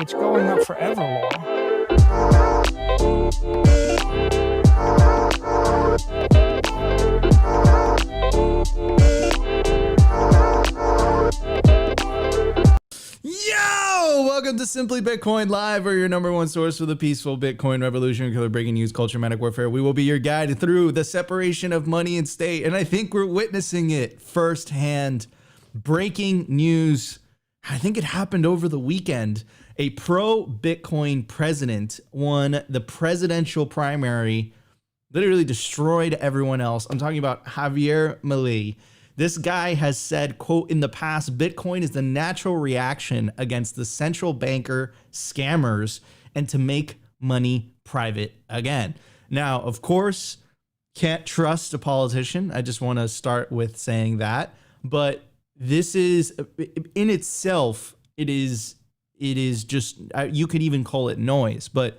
it's going up forever, Laura. Yo! Welcome to Simply Bitcoin Live, or your number one source for the peaceful Bitcoin revolution, killer breaking news, culture, manic warfare. We will be your guide through the separation of money and state, and I think we're witnessing it firsthand. Breaking news. I think it happened over the weekend. A pro-Bitcoin president won the presidential primary, literally destroyed everyone else. I'm talking about Javier Milei. This guy has said, quote, in the past, Bitcoin is the natural reaction against the central banker scammers and to make money private again. Now, of course, can't trust a politician. I just want to start with saying that. But this is, in itself, it is just, you could even call it noise. But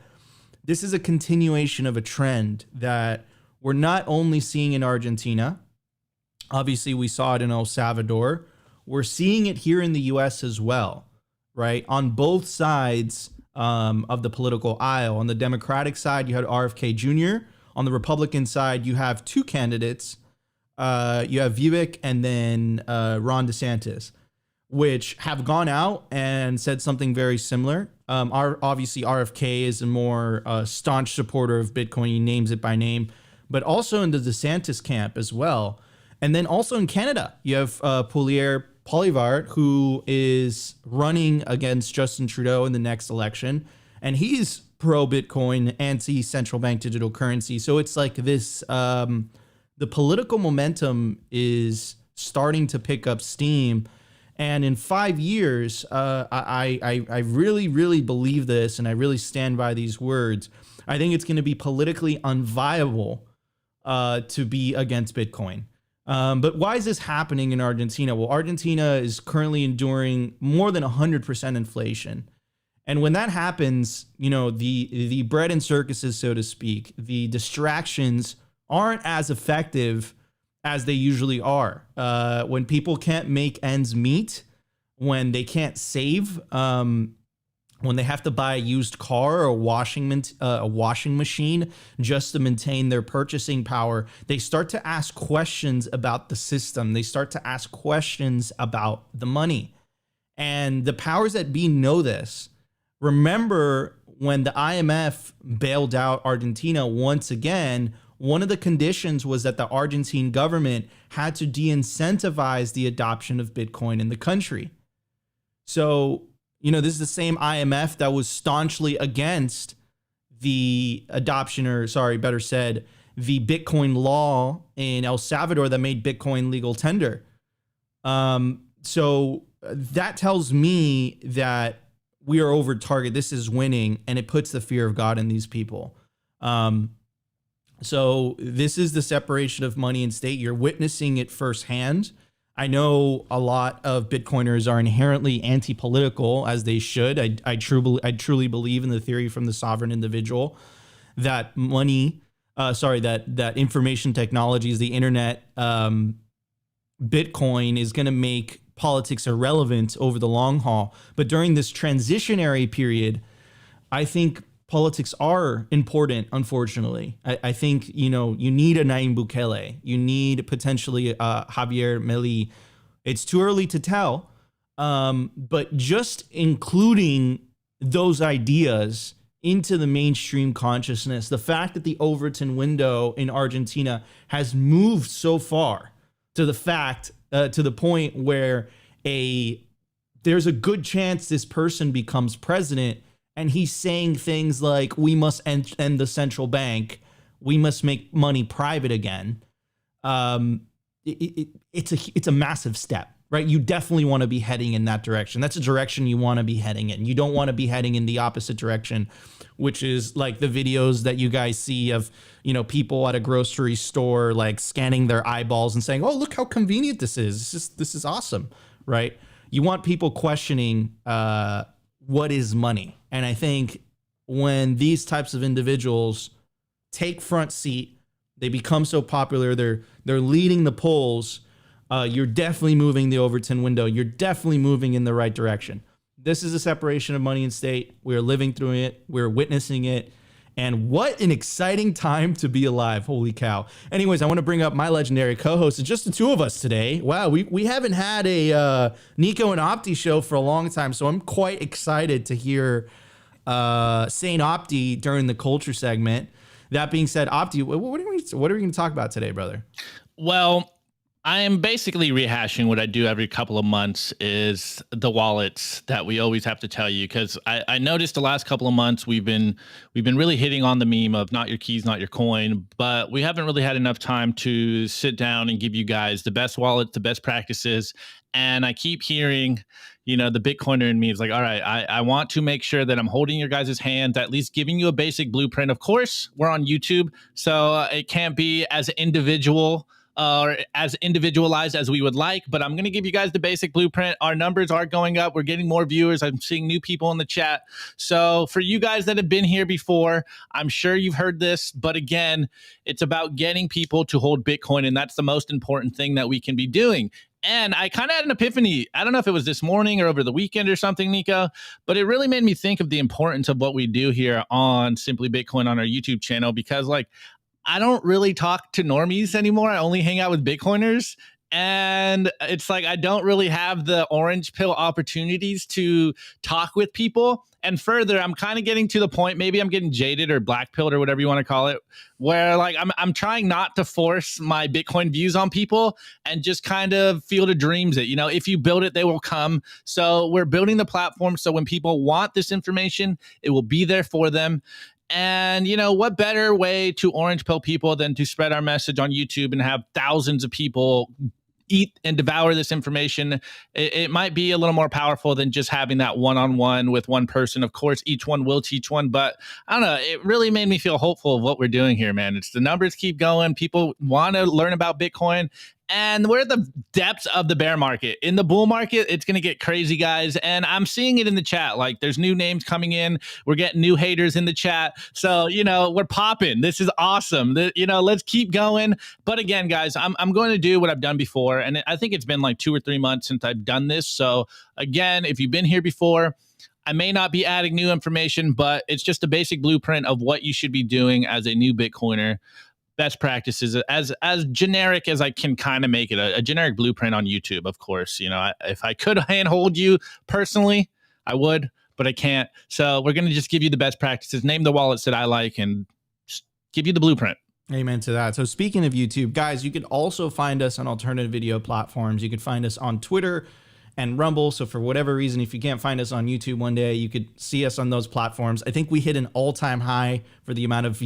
this is a continuation of a trend that we're not only seeing in Argentina. Obviously, we saw it in El Salvador. We're seeing it here in the US as well, right? On both sides of the political aisle. On the Democratic side, you had RFK Jr. On the Republican side, you have two candidates. You have Vivek and then Ron DeSantis, which have gone out and said something very similar. Obviously, RFK is a more staunch supporter of Bitcoin. He names it by name, but also in the DeSantis camp as well. And then also in Canada, you have Pierre Poilievre, who is running against Justin Trudeau in the next election. And he's pro-Bitcoin, anti-central bank digital currency. So it's like this, the political momentum is starting to pick up steam. And in 5 years, I really, really believe this, and I really stand by these words. I think it's going to be politically unviable to be against Bitcoin. But why is this happening in Argentina? Well, Argentina is currently enduring more than 100% inflation. And when that happens, you know, the bread and circuses, so to speak, the distractions aren't as effective as they usually are. When people can't make ends meet, when they can't save, when they have to buy a used car or a washing machine just to maintain their purchasing power, they start to ask questions about the system. They start to ask questions about the money. And the powers that be know this. Remember when the IMF bailed out Argentina once again, one of the conditions was that the Argentine government had to de-incentivize the adoption of Bitcoin in the country. So, you know, this is the same IMF that was staunchly against the adoption, or sorry, better said, the Bitcoin law in El Salvador that made Bitcoin legal tender. So that tells me that we are over target. This is winning, and it puts the fear of God in these people. So this is the separation of money and state. You're witnessing it firsthand. I know a lot of Bitcoiners are inherently anti-political, as they should. I truly believe in the theory from the sovereign individual that money, that information technologies, the internet, Bitcoin is going to make politics irrelevant over the long haul. But during this transitionary period, I think politics are important, unfortunately. I think, you know, you need a Nayib Bukele. You need potentially Javier Milei. It's too early to tell, but just including those ideas into the mainstream consciousness, the fact that the Overton window in Argentina has moved so far to the point where there's a good chance this person becomes president. And he's saying things like, we must end the central bank. We must make money private again. It's a massive step, right? You definitely want to be heading in that direction. That's a direction you want to be heading in. You don't want to be heading in the opposite direction, which is like the videos that you guys see of, you know, people at a grocery store, like scanning their eyeballs and saying, oh, look how convenient this is. This is awesome, right? You want people questioning what is money. And I think when these types of individuals take front seat, they become so popular, they're leading the polls, you're definitely moving the Overton window. You're definitely moving in the right direction. This is a separation of money and state. We're living through it. We're witnessing it. And what an exciting time to be alive. Holy cow. Anyways, I want to bring up my legendary co-host. It's just the two of us today. Wow, we haven't had a Nico and Opti show for a long time, so I'm quite excited to hear Saint Opti during the culture segment. That being said, Opti, what are we going to talk about today, brother? Well, I am basically rehashing what I do every couple of months is the wallets that we always have to tell you, because I noticed the last couple of months we've been really hitting on the meme of not your keys, not your coin, but we haven't really had enough time to sit down and give you guys the best wallets, the best practices. And I keep hearing, the Bitcoiner in me is like, all right, I want to make sure that I'm holding your guys' hands, at least giving you a basic blueprint. Of course, we're on YouTube, so it can't be as individual or as individualized as we would like, but I'm going to give you guys the basic blueprint. Our numbers are going up. We're getting more viewers. I'm seeing new people in the chat. So for you guys that have been here before, I'm sure you've heard this, but again, it's about getting people to hold Bitcoin, and that's the most important thing that we can be doing. And I kind of had an epiphany. I don't know if it was this morning or over the weekend or something, Nico, but it really made me think of the importance of what we do here on Simply Bitcoin on our YouTube channel, because I don't really talk to normies anymore. I only hang out with Bitcoiners. And it's like I don't really have the orange pill opportunities to talk with people. And further, I'm kind of getting to the point, maybe I'm getting jaded or black pilled or whatever you want to call it, where I'm trying not to force my Bitcoin views on people and just kind of Field of Dreams it. If you build it, they will come. So we're building the platform so when people want this information, it will be there for them. And, what better way to orange pill people than to spread our message on YouTube and have thousands of people eat and devour this information. It might be a little more powerful than just having that one-on-one with one person. Of course, each one will teach one, but I don't know. It really made me feel hopeful of what we're doing here, man. It's the numbers keep going. People want to learn about Bitcoin. And we're at the depths of the bear market. In the bull market, it's going to get crazy, guys. And I'm seeing it in the chat. There's new names coming in. We're getting new haters in the chat. So, we're popping. This is awesome. Let's keep going. But again, guys, I'm going to do what I've done before. And I think it's been 2 or 3 months since I've done this. So again, if you've been here before, I may not be adding new information, but it's just a basic blueprint of what you should be doing as a new Bitcoiner. Best practices, as generic as I can kind of make it, a generic blueprint on YouTube, of course. If I could handhold you personally, I would, but I can't. So we're going to just give you the best practices, name the wallets that I like, and just give you the blueprint. Amen to that. So speaking of YouTube, guys, you can also find us on alternative video platforms. You can find us on Twitter and Rumble. So for whatever reason, if you can't find us on YouTube one day, you could see us on those platforms. I think we hit an all-time high for the amount of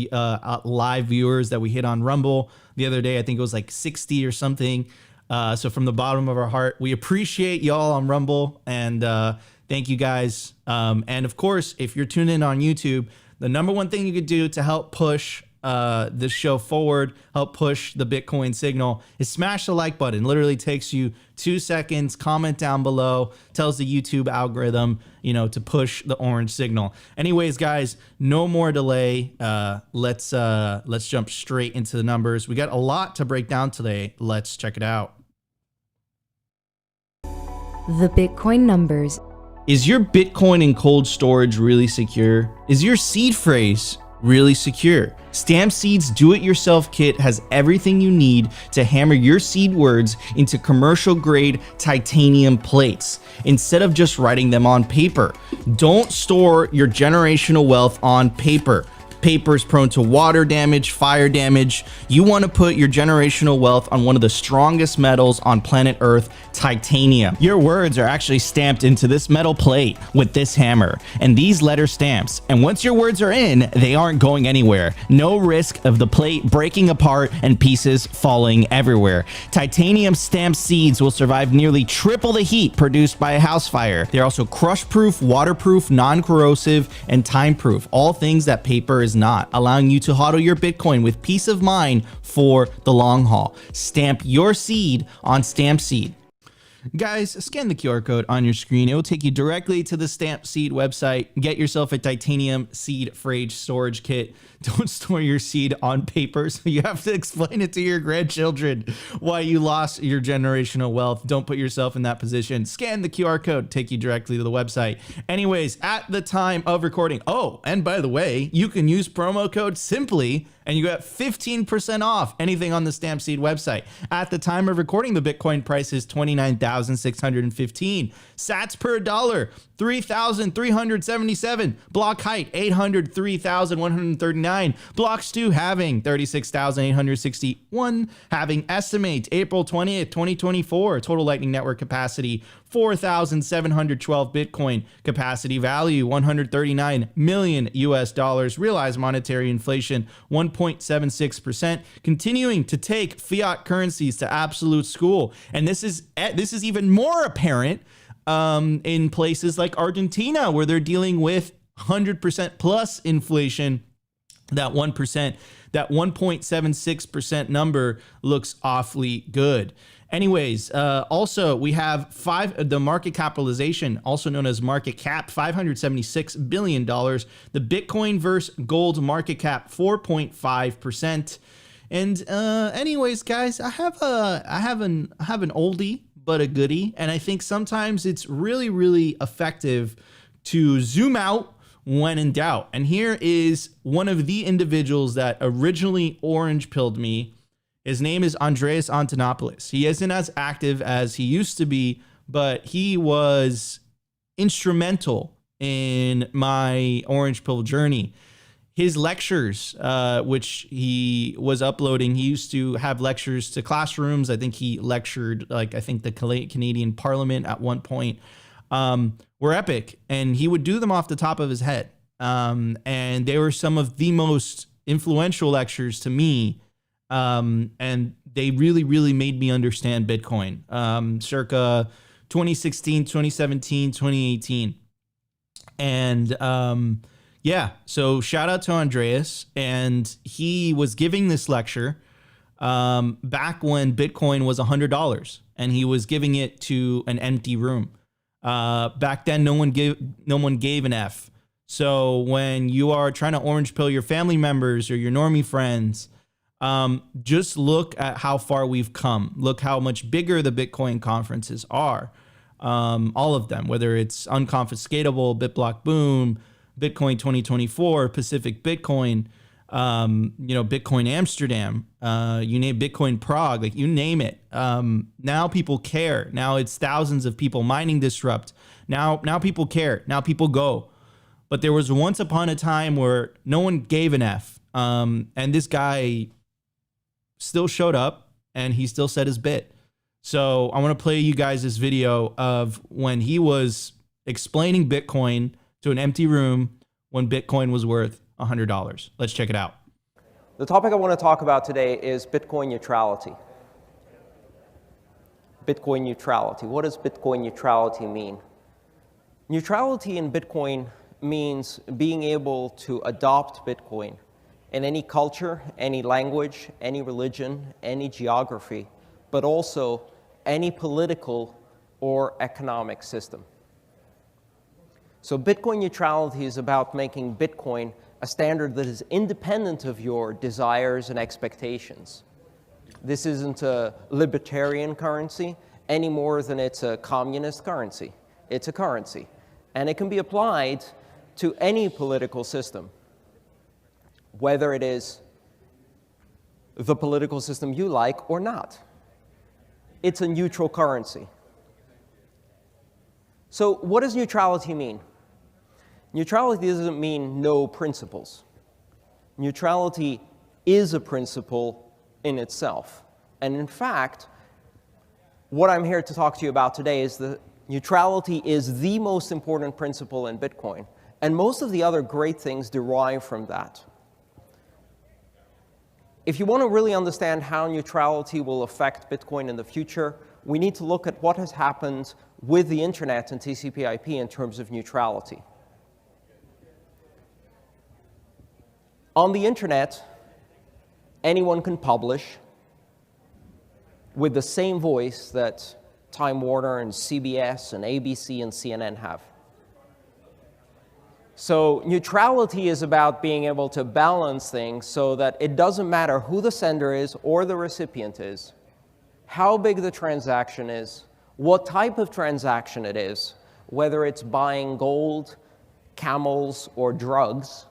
live viewers that we hit on Rumble the other day. I think it was 60 or something. So from the bottom of our heart, we appreciate y'all on Rumble, and thank you guys. And of course, if you're tuned in on YouTube, the number one thing you could do to help push this show forward, help push the Bitcoin signal, is smash the like button. Literally takes you 2 seconds. Comment down below, tells the YouTube algorithm, to push the orange signal. Anyways, guys, no more delay. Let's jump straight into the numbers. We got a lot to break down today. Let's check it out. The Bitcoin numbers. Is your Bitcoin in cold storage really secure? Is your seed phrase really secure? Stamp Seed's do-it-yourself kit has everything you need to hammer your seed words into commercial-grade titanium plates instead of just writing them on paper. Don't store your generational wealth on paper. Paper is prone to water damage, fire damage. You want to put your generational wealth on one of the strongest metals on planet Earth, titanium. Your words are actually stamped into this metal plate with this hammer and these letter stamps. And once your words are in, they aren't going anywhere. No risk of the plate breaking apart and pieces falling everywhere. Titanium stamped seeds will survive nearly triple the heat produced by a house fire. They're also crush-proof, waterproof, non-corrosive, and time-proof. All things that paper is not, allowing you to hodl your Bitcoin with peace of mind for the long haul. Stamp your seed on Stamp Seed. Guys, scan the QR code on your screen. It will take you directly to the Stamp Seed website. Get yourself a titanium seed phrase storage kit. Don't store your seed on paper, so you have to explain it to your grandchildren why you lost your generational wealth. Don't put yourself in that position. Scan the QR code, take you directly to the website. Anyways, at the time of recording, oh, and by the way, you can use promo code SIMPLY and you get 15% off anything on the Stampseed website. At the time of recording, the Bitcoin price is 29,615. Sats per dollar, 3,377. Block height, 803,139. Blocks 2 having 36,861. Having estimate, April 20th, 2024. Total Lightning Network capacity, 4,712 Bitcoin. Capacity value, 139 million US dollars. Realized monetary inflation, 1.76%. Continuing to take fiat currencies to absolute school. And this is even more apparent in places like Argentina, where they're dealing with 100% plus inflation. That 1%, that 1.76% number looks awfully good. Anyways, also we have the market capitalization, also known as market cap, $576 billion. The Bitcoin versus gold market cap, 4.5%. And anyways, guys, I have an oldie but a goodie, and I think sometimes it's really, really effective to zoom out when in doubt. And here is one of the individuals that originally orange pilled me. His name is Andreas Antonopoulos. He isn't as active as he used to be, but he was instrumental in my orange pill journey. His lectures, which he was uploading, he used to have lectures to classrooms. I think he lectured, the Canadian Parliament at one point, were epic. And he would do them off the top of his head. And they were some of the most influential lectures to me. And they really, really made me understand Bitcoin, circa 2016, 2017, 2018. And yeah, so shout out to Andreas. And he was giving this lecture back when Bitcoin was $100, and he was giving it to an empty room. Back then, no one gave an F. So when you are trying to orange pill your family members or your normie friends, just look at how far we've come. Look how much bigger the Bitcoin conferences are. All of them, whether it's Unconfiscatable, BitBlock Boom, Bitcoin 2024, Pacific Bitcoin, Bitcoin Amsterdam, you name Bitcoin Prague, like you name it. Now people care. Now it's thousands of people mining Disrupt. Now people care. Now people go. But there was once upon a time where no one gave an F. And this guy still showed up and he still said his bit. So I want to play you guys this video of when he was explaining Bitcoin to an empty room when Bitcoin was worth $100. Let's check it out. The topic I want to talk about today is Bitcoin neutrality. Bitcoin neutrality. What does Bitcoin neutrality mean? Neutrality in Bitcoin means being able to adopt Bitcoin in any culture, any language, any religion, any geography, but also any political or economic system. So Bitcoin neutrality is about making Bitcoin a standard that is independent of your desires and expectations. This isn't a libertarian currency any more than it's a communist currency. It's a currency, and it can be applied to any political system, whether it is the political system you like or not. It's a neutral currency. So what does neutrality mean? Neutrality doesn't mean no principles. Neutrality is a principle in itself. And in fact, what I'm here to talk to you about today is that neutrality is the most important principle in Bitcoin. And most of the other great things derive from that. If you want to really understand how neutrality will affect Bitcoin in the future, we need to look at what has happened with the internet and TCP/IP in terms of neutrality. On the internet, anyone can publish with the same voice that Time Warner and CBS and ABC and CNN have. So neutrality is about being able to balance things so that it doesn't matter who the sender is or the recipient is, how big the transaction is, what type of transaction it is, whether it's buying gold, camels, or drugs.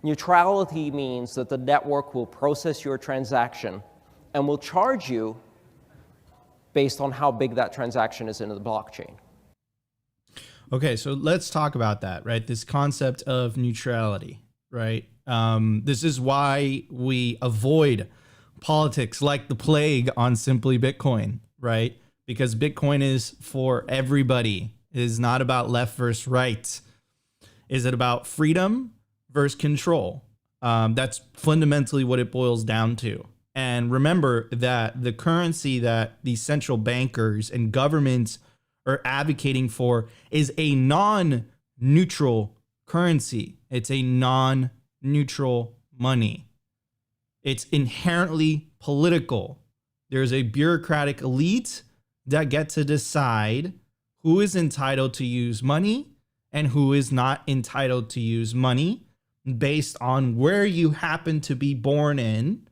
Neutrality means that the network will process your transaction and will charge you based on how big that transaction is in the blockchain. Okay, so let's talk about that, right? This concept of neutrality, right? This is why we avoid politics like the plague on Simply Bitcoin, right? Because Bitcoin is for everybody. It is not about left versus right. Is it about freedom versus control? That's fundamentally what it boils down to. And remember that the currency that these central bankers and governments are advocating for is a non-neutral currency. It's a non-neutral money. It's inherently political. There's a bureaucratic elite that get to decide who is entitled to use money and who is not entitled to use money based on where you happen to be born in,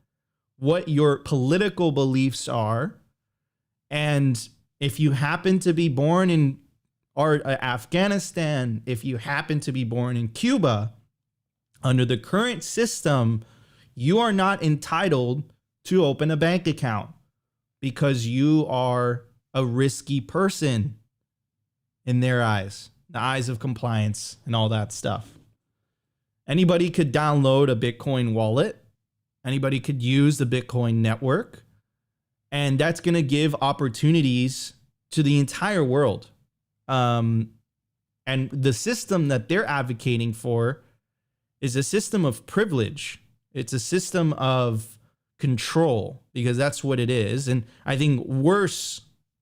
what your political beliefs are, and if you happen to be born in Afghanistan, if you happen to be born in Cuba, under the current system, you are not entitled to open a bank account because you are a risky person in their eyes, the eyes of compliance and all that stuff. Anybody could download a Bitcoin wallet. Anybody could use the Bitcoin network. And that's going to give opportunities to the entire world. And the system that they're advocating for is a system of privilege. It's a system of control, because that's what it is. And I think worse,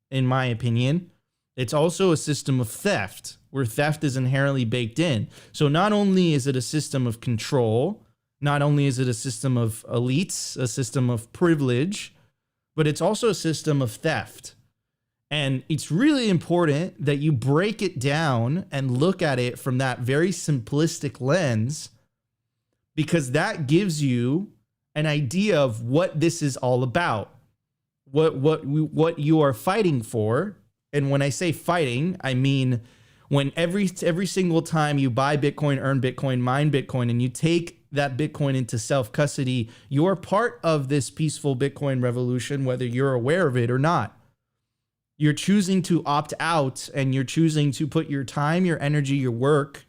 in my opinion, it's also a system of theft, where theft is inherently baked in. So not only is it a system of control, not only is it a system of elites, a system of privilege, but it's also a system of theft. And it's really important that you break it down and look at it from that very simplistic lens, because that gives you an idea of what this is all about, what you are fighting for. And when I say fighting, I mean when every single time you buy Bitcoin, earn Bitcoin, mine Bitcoin, and you take that Bitcoin into self-custody, you're part of this peaceful Bitcoin revolution, whether you're aware of it or not. You're choosing to opt out, and you're choosing to put your time, your energy, your work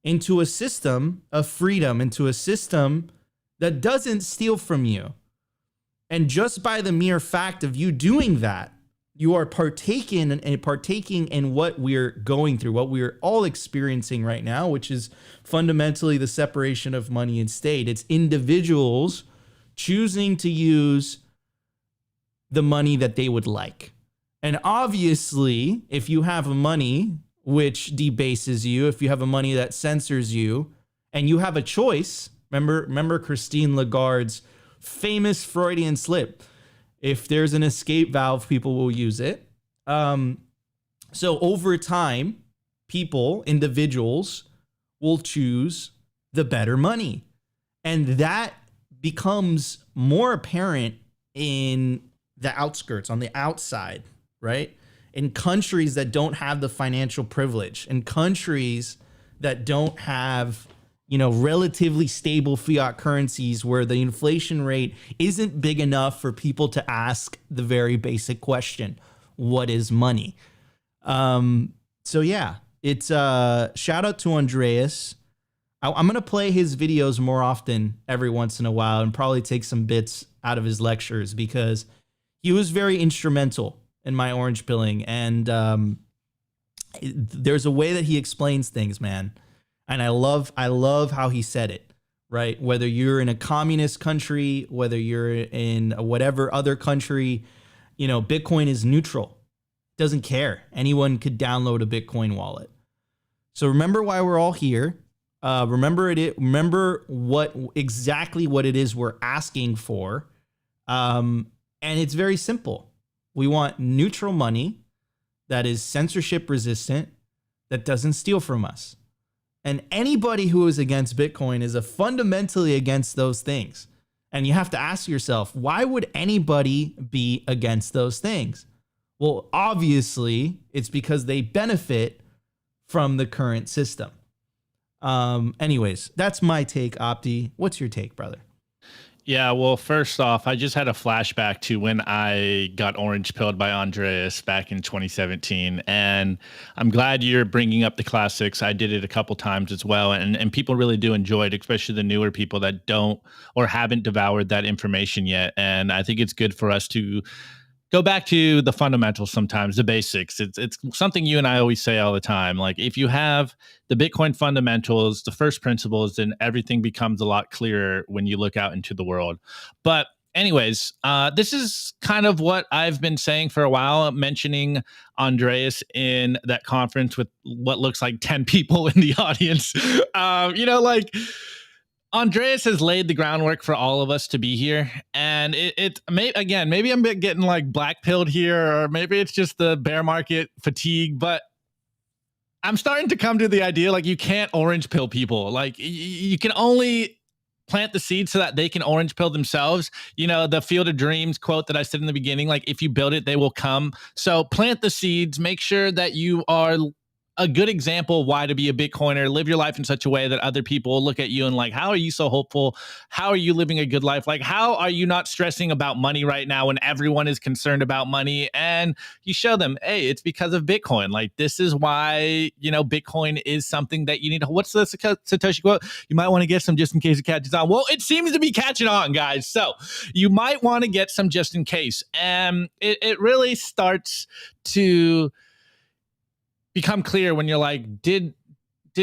into a system of freedom, into a system that doesn't steal from you. And just by the mere fact of you doing that, you are partaking in what we're going through, what we're all experiencing right now, which is fundamentally the separation of money and state. It's individuals choosing to use the money that they would like. And obviously, if you have money which debases you, if you have a money that censors you, and you have a choice, remember Christine Lagarde's famous Freudian slip, if there's an escape valve, people will use it. So over time, individuals will choose the better money. And that becomes more apparent in the outskirts, on the outside, right? In countries that don't have the financial privilege, in countries that don't have, relatively stable fiat currencies where the inflation rate isn't big enough for people to ask the very basic question, what is money? So yeah, it's shout out to Andreas. I'm going to play his videos more often every once in a while, and probably take some bits out of his lectures, because he was very instrumental in my orange pilling. And there's a way that he explains things, man. And I love how he said it, right? Whether you're in a communist country, whether you're in whatever other country, Bitcoin is neutral. Doesn't care. Anyone could download a Bitcoin wallet. So remember why we're all here. Remember what it is we're asking for. And it's very simple. We want neutral money that is censorship resistant, that doesn't steal from us. And anybody who is against Bitcoin is fundamentally against those things. And you have to ask yourself, why would anybody be against those things? Well, obviously, it's because they benefit from the current system. Anyways, that's my take, Opti. What's your take, brother? Yeah, well, first off, I just had a flashback to when I got orange pilled by Andreas back in 2017. And I'm glad you're bringing up the classics. I did it a couple times as well. And people really do enjoy it, especially the newer people that don't or haven't devoured that information yet. And I think it's good for us to go back to the fundamentals sometimes, the basics. It's something you and I always say all the time. Like, if you have the Bitcoin fundamentals, the first principles, then everything becomes a lot clearer when you look out into the world. But anyways, this is kind of what I've been saying for a while, mentioning Andreas in that conference with what looks like 10 people in the audience. Andreas has laid the groundwork for all of us to be here. And maybe I'm getting like black pilled here, or maybe it's just the bear market fatigue, but I'm starting to come to the idea, like, you can't orange pill people. Like, you can only plant the seed so that they can orange pill themselves. You know, the Field of Dreams quote that I said in the beginning, like, if you build it, they will come. So plant the seeds, make sure that you are a good example of why to be a Bitcoiner. Live your life in such a way that other people will look at you and like, how are you so hopeful? How are you living a good life? Like, how are you not stressing about money right now when everyone is concerned about money? And you show them, hey, it's because of Bitcoin. Like, this is why, Bitcoin is something that you need. What's the Satoshi quote? You might want to get some just in case it catches on. Well, it seems to be catching on, guys. So you might want to get some just in case. And it really starts to become clear when you're like, did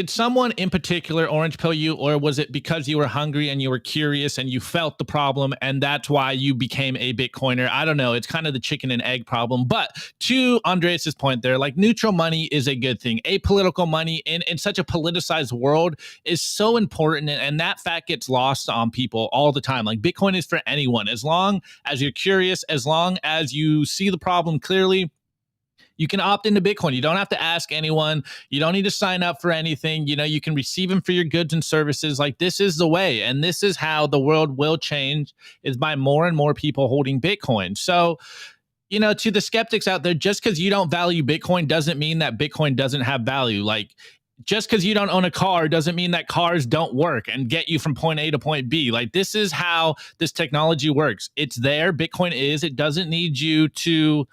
someone in particular orange pill you, or was it because you were hungry and you were curious and you felt the problem and that's why you became a Bitcoiner? I don't know. It's kind of the chicken and egg problem. But to Andreas's point there, like, neutral money is a good thing. Apolitical money in such a politicized world is so important, and that fact gets lost on people all the time. Like, Bitcoin is for anyone. As long as you're curious, as long as you see the problem clearly, you can opt into Bitcoin. You don't have to ask anyone. You don't need to sign up for anything. You can receive them for your goods and services. Like, this is the way. And this is how the world will change, is by more and more people holding Bitcoin. So, to the skeptics out there, just because you don't value Bitcoin doesn't mean that Bitcoin doesn't have value. Like, just because you don't own a car doesn't mean that cars don't work and get you from point A to point B. Like, this is how this technology works. It's there. Bitcoin is. It doesn't need you to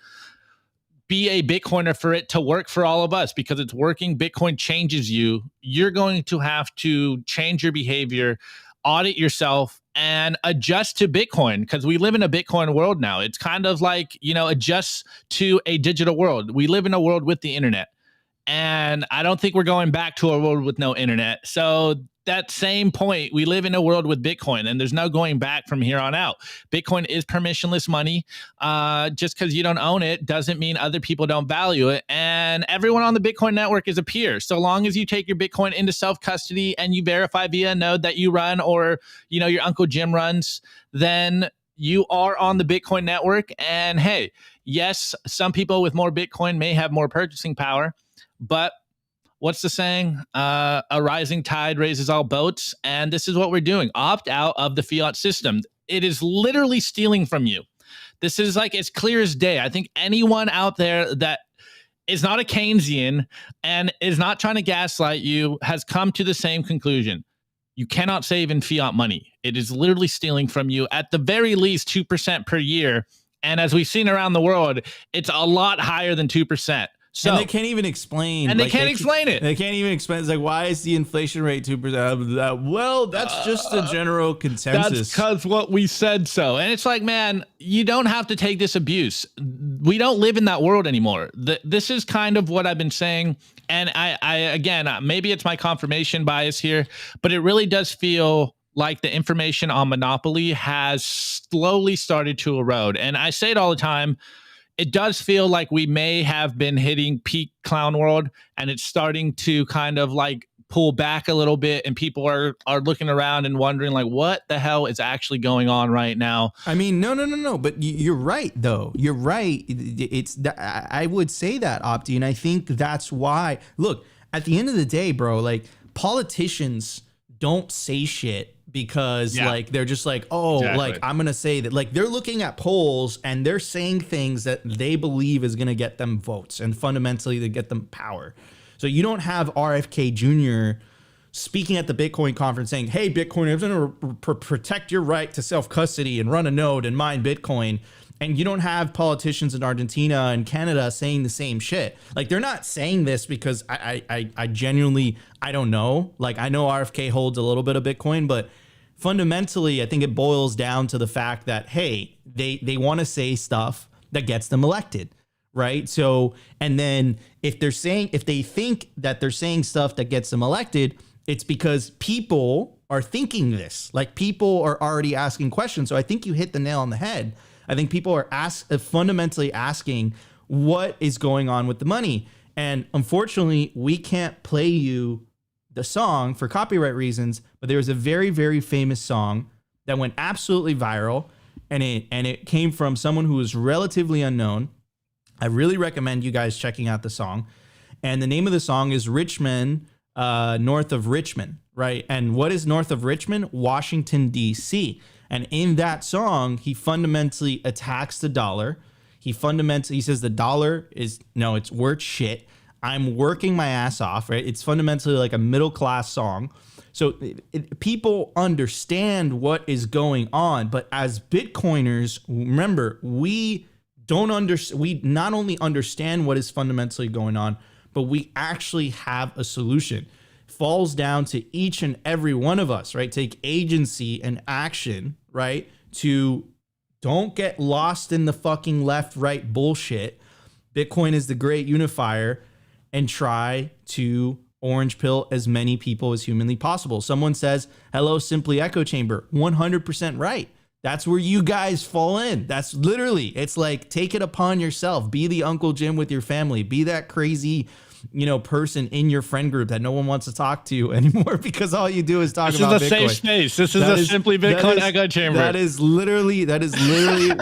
be a Bitcoiner for it to work for all of us, because it's working. Bitcoin changes you. You're going to have to change your behavior, audit yourself, and adjust to Bitcoin, because we live in a Bitcoin world now. It's kind of like, adjust to a digital world. We live in a world with the internet, and I don't think we're going back to a world with no internet. So that same point, we live in a world with Bitcoin, and there's no going back from here on out. Bitcoin is permissionless money. Just because you don't own it doesn't mean other people don't value it. And everyone on the Bitcoin network is a peer. So long as you take your Bitcoin into self-custody and you verify via a node that you run, or, your Uncle Jim runs, then you are on the Bitcoin network. And hey, yes, some people with more Bitcoin may have more purchasing power, but what's the saying? A rising tide raises all boats. And this is what we're doing. Opt out of the fiat system. It is literally stealing from you. This is like as clear as day. I think anyone out there that is not a Keynesian and is not trying to gaslight you has come to the same conclusion. You cannot save in fiat money. It is literally stealing from you at the very least 2% per year. And as we've seen around the world, it's a lot higher than 2%. So, and they can't even explain. And they can't explain it. They can't even explain. It's like, why is the inflation rate 2%? Well, that's just a general consensus. That's because what we said so. And it's like, man, you don't have to take this abuse. We don't live in that world anymore. This is kind of what I've been saying. And I again, maybe it's my confirmation bias here, but it really does feel like the information on monopoly has slowly started to erode. And I say it all the time. It does feel like we may have been hitting peak clown world, and it's starting to kind of like pull back a little bit, and people are looking around and wondering like, what the hell is actually going on right now? I mean, no. But you're right, though. You're right. I would say that, Opti, and I think that's why. Look, at the end of the day, bro, like, politicians don't say shit because like they're just like, oh, like I'm gonna say that. Like they're looking at polls and they're saying things that they believe is gonna get them votes and fundamentally to get them power. So you don't have RFK Jr. speaking at the Bitcoin conference saying, hey, Bitcoiners, I'm going to protect your right to self-custody and run a node and mine Bitcoin. And you don't have politicians in Argentina and Canada saying the same shit. Like, they're not saying this because I genuinely, I don't know. Like, I know RFK holds a little bit of Bitcoin, but fundamentally, I think it boils down to the fact that, hey, they want to say stuff that gets them elected. Right. So, and then if they think that they're saying stuff that gets them elected, it's because people are thinking this, like people are already asking questions. So I think you hit the nail on the head. I think people are fundamentally asking what is going on with the money. And unfortunately, we can't play you the song for copyright reasons, but there was a very, very famous song that went absolutely viral, and it came from someone who was relatively unknown. I really recommend you guys checking out the song. And the name of the song is Richmond, North of Richmond, right? And what is north of Richmond? Washington, D.C. And in that song, he fundamentally attacks the dollar. He says the dollar it's worth shit. I'm working my ass off, right? It's fundamentally like a middle-class song. So people understand what is going on. But as Bitcoiners, remember, we not only understand what is fundamentally going on, but we actually have a solution. Falls down to each and every one of us, right? Take agency and action, right? To don't get lost in the fucking left-right bullshit. Bitcoin is the great unifier, and try to orange pill as many people as humanly possible. Someone says, hello, Simply Echo Chamber. 100% right. That's where you guys fall in. That's literally, it's like, take it upon yourself. Be the Uncle Jim with your family. Be that crazy, person in your friend group that no one wants to talk to anymore because all you do is talk about Bitcoin. This is a safe space. This is a Simply Bitcoin Echo Chamber. That is literally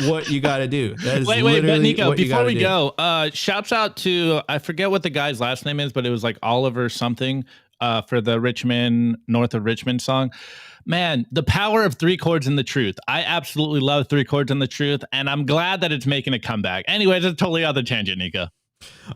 what you got to do. That is wait, but Nico, before we go, shouts out to, I forget what the guy's last name is, but it was like Oliver something for the Richmond, North of Richmond song. Man, the power of 3 chords and the truth. I absolutely love 3 chords and the truth, and I'm glad that it's making a comeback. Anyway, that's a totally other tangent, Nico.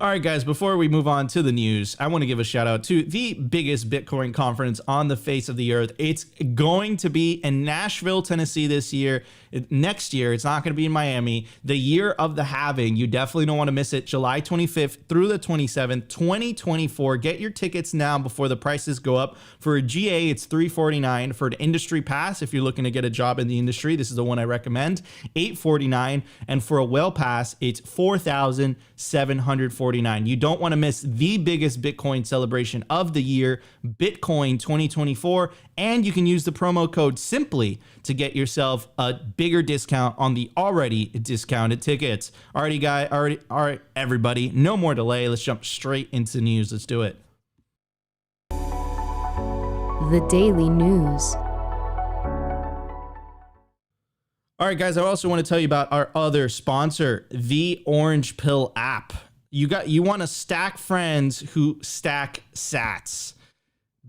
All right, guys, before we move on to the news, I want to give a shout out to the biggest Bitcoin conference on the face of the earth. It's going to be in Nashville, Tennessee this year. Next year, it's not going to be in Miami. The year of the halving. You definitely don't want to miss it. July 25th through the 27th, 2024. Get your tickets now before the prices go up. For a GA, it's $349. For an industry pass, if you're looking to get a job in the industry, this is the one I recommend, $849. And for a whale pass, it's $4,749. You don't want to miss the biggest Bitcoin celebration of the year, Bitcoin 2024. And you can use the promo code SIMPLY to get yourself a bigger discount on the already discounted tickets. All right, everybody, no more delay. Let's jump straight into news. Let's do it. The Daily News. All right, guys, I also want to tell you about our other sponsor, the Orange Pill app. You want to stack friends who stack sats.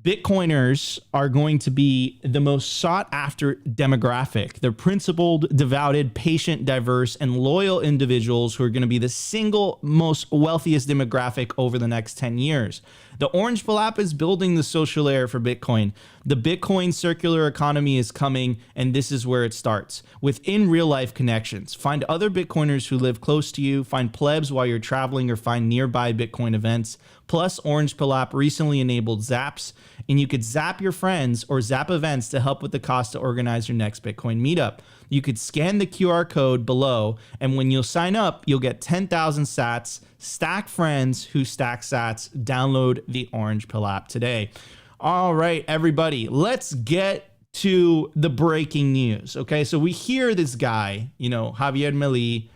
Bitcoiners are going to be the most sought after demographic. They're principled, devoted, patient, diverse, and loyal individuals who are going to be the single most wealthiest demographic over the next 10 years. The Orange Pill app is building the social layer for Bitcoin. The Bitcoin circular economy is coming, and this is where it starts. Within real life connections, find other Bitcoiners who live close to you, find plebs while you're traveling, or find nearby Bitcoin events. Plus, Orange Pill app recently enabled Zaps, and you could zap your friends or zap events to help with the cost to organize your next Bitcoin meetup. You could scan the QR code below, and when you'll sign up, you'll get 10,000 sats. Stack friends who stack sats. Download the Orange Pill app today. All right, everybody, let's get to the breaking news. Okay, so we hear this guy, Javier Milei.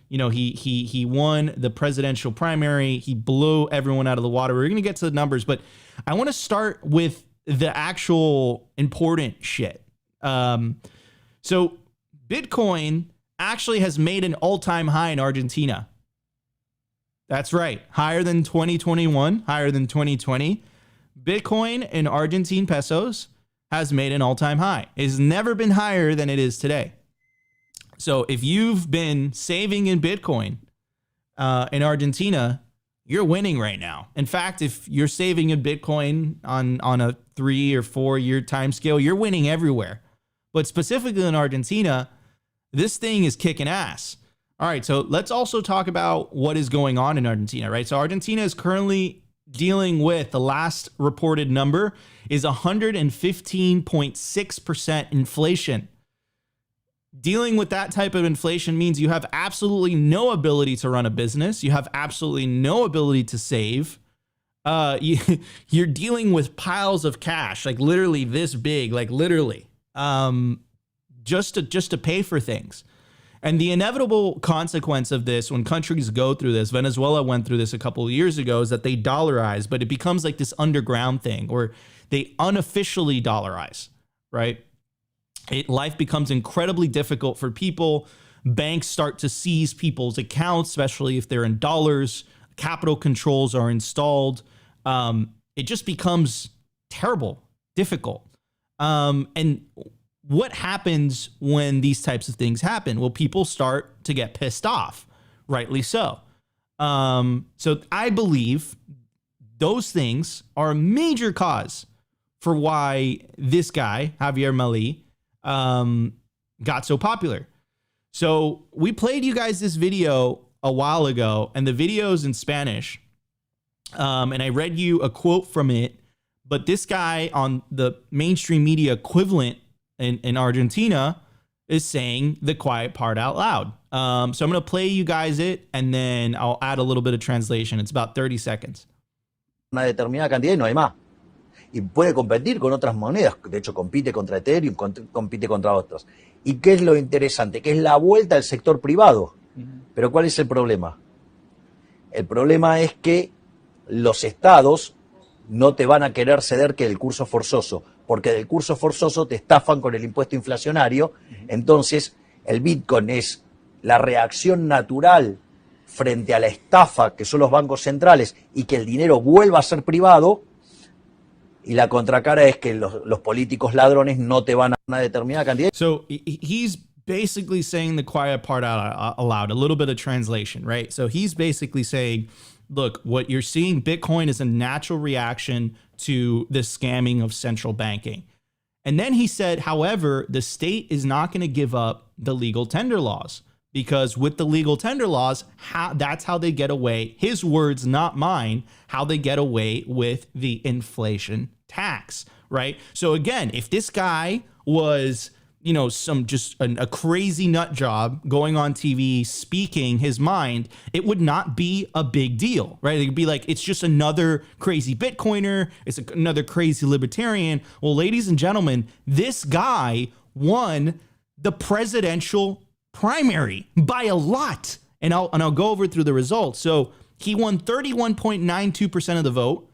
He won the presidential primary. He blew everyone out of the water. We're going to get to the numbers, but I want to start with the actual important shit. So Bitcoin actually has made an all-time high in Argentina. That's right. Higher than 2021, higher than 2020. Bitcoin in Argentine pesos has made an all-time high. It's never been higher than it is today. So if you've been saving in Bitcoin in Argentina, you're winning right now. In fact, if you're saving in Bitcoin on a 3 or 4 year time scale, you're winning everywhere. But specifically in Argentina, this thing is kicking ass. All right, so let's also talk about what is going on in Argentina, right? So Argentina is currently dealing with, the last reported number is 115.6% inflation. Dealing with that type of inflation means you have absolutely no ability to run a business. You have absolutely no ability to save. You're dealing with piles of cash, like literally this big, like literally, just to pay for things. And the inevitable consequence of this, when countries go through this, Venezuela went through this a couple of years ago, is that they dollarize, but it becomes like this underground thing, or they unofficially dollarize, right? Life becomes incredibly difficult for people. Banks start to seize people's accounts, especially if they're in dollars. Capital controls are installed. It just becomes terrible, difficult. And what happens when these types of things happen? Well, people start to get pissed off, rightly so. So I believe those things are a major cause for why this guy, Javier Milei, got so popular. So we played you guys this video a while ago, and the video's in Spanish. And I read you a quote from it, but this guy on the mainstream media equivalent in Argentina is saying the quiet part out loud. So I'm going to play you guys it, and then I'll add a little bit of translation. It's about 30 seconds. Una determinada cantidad y no hay más. Y puede competir con otras monedas. De hecho, compite contra Ethereum, compite contra otros. ¿Y qué es lo interesante? Que es la vuelta al sector privado. Pero ¿cuál es el problema? El problema es que los estados no te van a querer ceder que del curso forzoso, porque del curso forzoso te estafan con el impuesto inflacionario. Entonces, el Bitcoin es la reacción natural frente a la estafa que son los bancos centrales y que el dinero vuelva a ser privado. Y la contracara es que los políticos ladrones no te van a una determinada cantidad. So he's basically saying the quiet part out aloud, a little bit of translation, right? So he's basically saying, look, what you're seeing, Bitcoin is a natural reaction to the scamming of central banking. And then he said, however, the state is not going to give up the legal tender laws, because with the legal tender laws, that's how they get away, his words, not mine, how they get away with the inflation tax, right? So again, if this guy was, you know, a crazy nut job going on TV speaking his mind, it would not be a big deal, right? It'd be like, it's just another crazy Bitcoiner, it's another crazy libertarian. Well, ladies and gentlemen, this guy won the presidential primary by a lot. And I'll go over through the results. So he won 31.92% of the vote.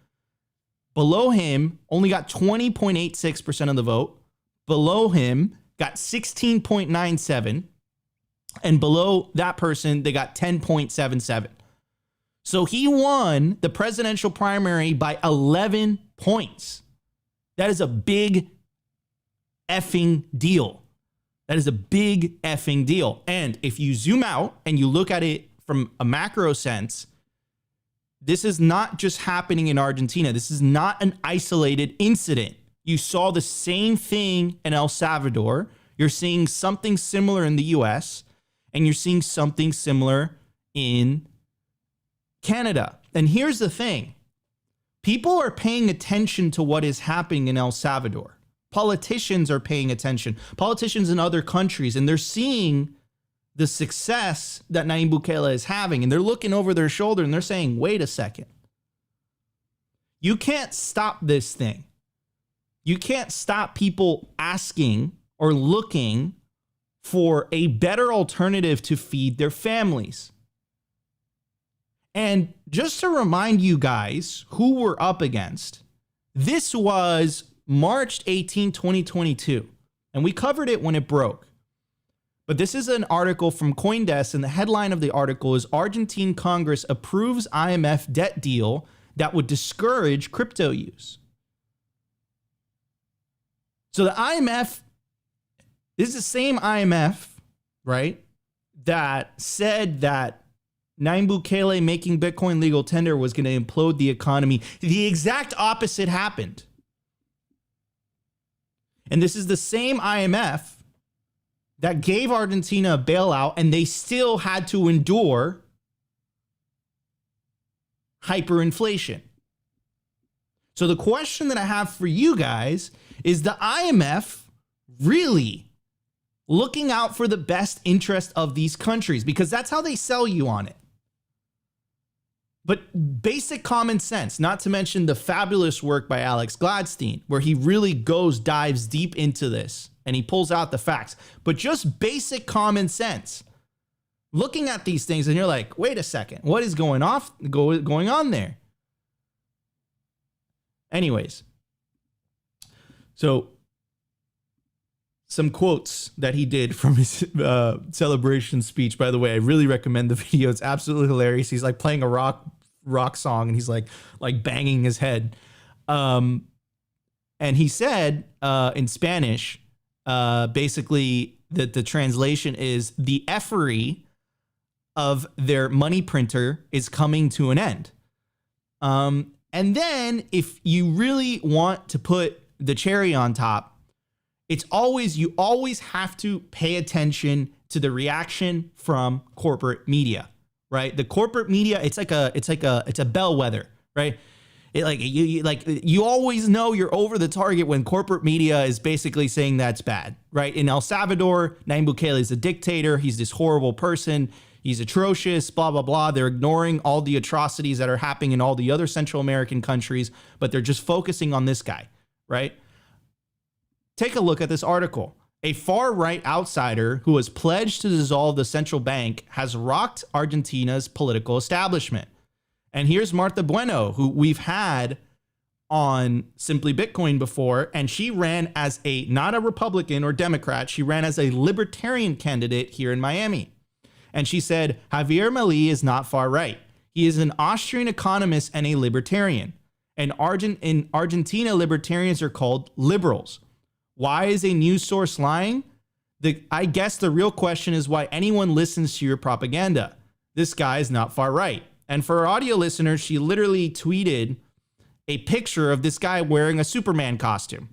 Below him only got 20.86% of the vote. Below him got 16.97. And below that person, they got 10.77. So he won the presidential primary by 11 points. That is a big effing deal. That is a big effing deal. And if you zoom out and you look at it from a macro sense, this is not just happening in Argentina. This is not an isolated incident. You saw the same thing in El Salvador. You're seeing something similar in the US, and you're seeing something similar in Canada. And here's the thing. People are paying attention to what is happening in El Salvador. Politicians are paying attention. Politicians in other countries, and they're seeing the success that Nayib Bukele is having, and they're looking over their shoulder and they're saying, wait a second. You can't stop this thing. You can't stop people asking or looking for a better alternative to feed their families. And just to remind you guys who we're up against, this was March 18, 2022, and we covered it when it broke. But this is an article from CoinDesk, and the headline of the article is Argentine Congress approves IMF debt deal that would discourage crypto use. So the IMF, this is the same IMF, right, that said that Nayib Bukele making Bitcoin legal tender was going to implode the economy. The exact opposite happened. And this is the same IMF that gave Argentina a bailout, and they still had to endure hyperinflation. So the question that I have for you guys is, the IMF really looking out for the best interest of these countries? Because that's how they sell you on it. But basic common sense, not to mention the fabulous work by Alex Gladstein, where he really dives deep into this and he pulls out the facts. But just basic common sense, looking at these things and you're like, wait a second, what is going on there? Anyways, so some quotes that he did from his celebration speech. By the way, I really recommend the video. It's absolutely hilarious. He's like playing a rock song and he's like banging his head. And he said in Spanish, basically that the translation is, the effery of their money printer is coming to an end. And then if you really want to put the cherry on top, you always have to pay attention to the reaction from corporate media, right? The corporate media, it's a bellwether, right? You always know you're over the target when corporate media is basically saying that's bad, right? In El Salvador, Nayib Bukele is a dictator. He's this horrible person. He's atrocious, blah, blah, blah. They're ignoring all the atrocities that are happening in all the other Central American countries, but they're just focusing on this guy, right? Take a look at this article. A far-right outsider who has pledged to dissolve the central bank has rocked Argentina's political establishment. And here's Marta Bueno, who we've had on Simply Bitcoin before, and she ran as not a Republican or Democrat, she ran as a libertarian candidate here in Miami. And she said, Javier Milei is not far-right. He is an Austrian economist and a libertarian. And in Argentina, libertarians are called liberals. Why is a news source lying? I guess the real question is why anyone listens to your propaganda. This guy is not far right. And for our audio listeners, she literally tweeted a picture of this guy wearing a Superman costume.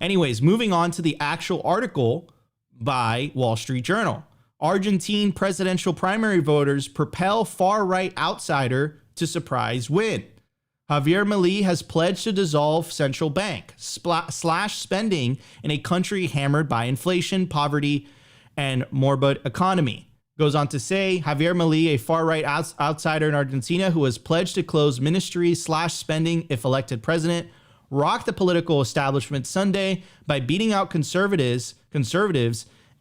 Anyways, moving on to the actual article by Wall Street Journal. Argentine presidential primary voters propel far-right outsider to surprise win. Javier Milei has pledged to dissolve central bank, slash spending in a country hammered by inflation, poverty, and morbid economy. Goes on to say, Javier Milei, a far-right outsider in Argentina who has pledged to close ministries, slash spending if elected president, rocked the political establishment Sunday by beating out conservatives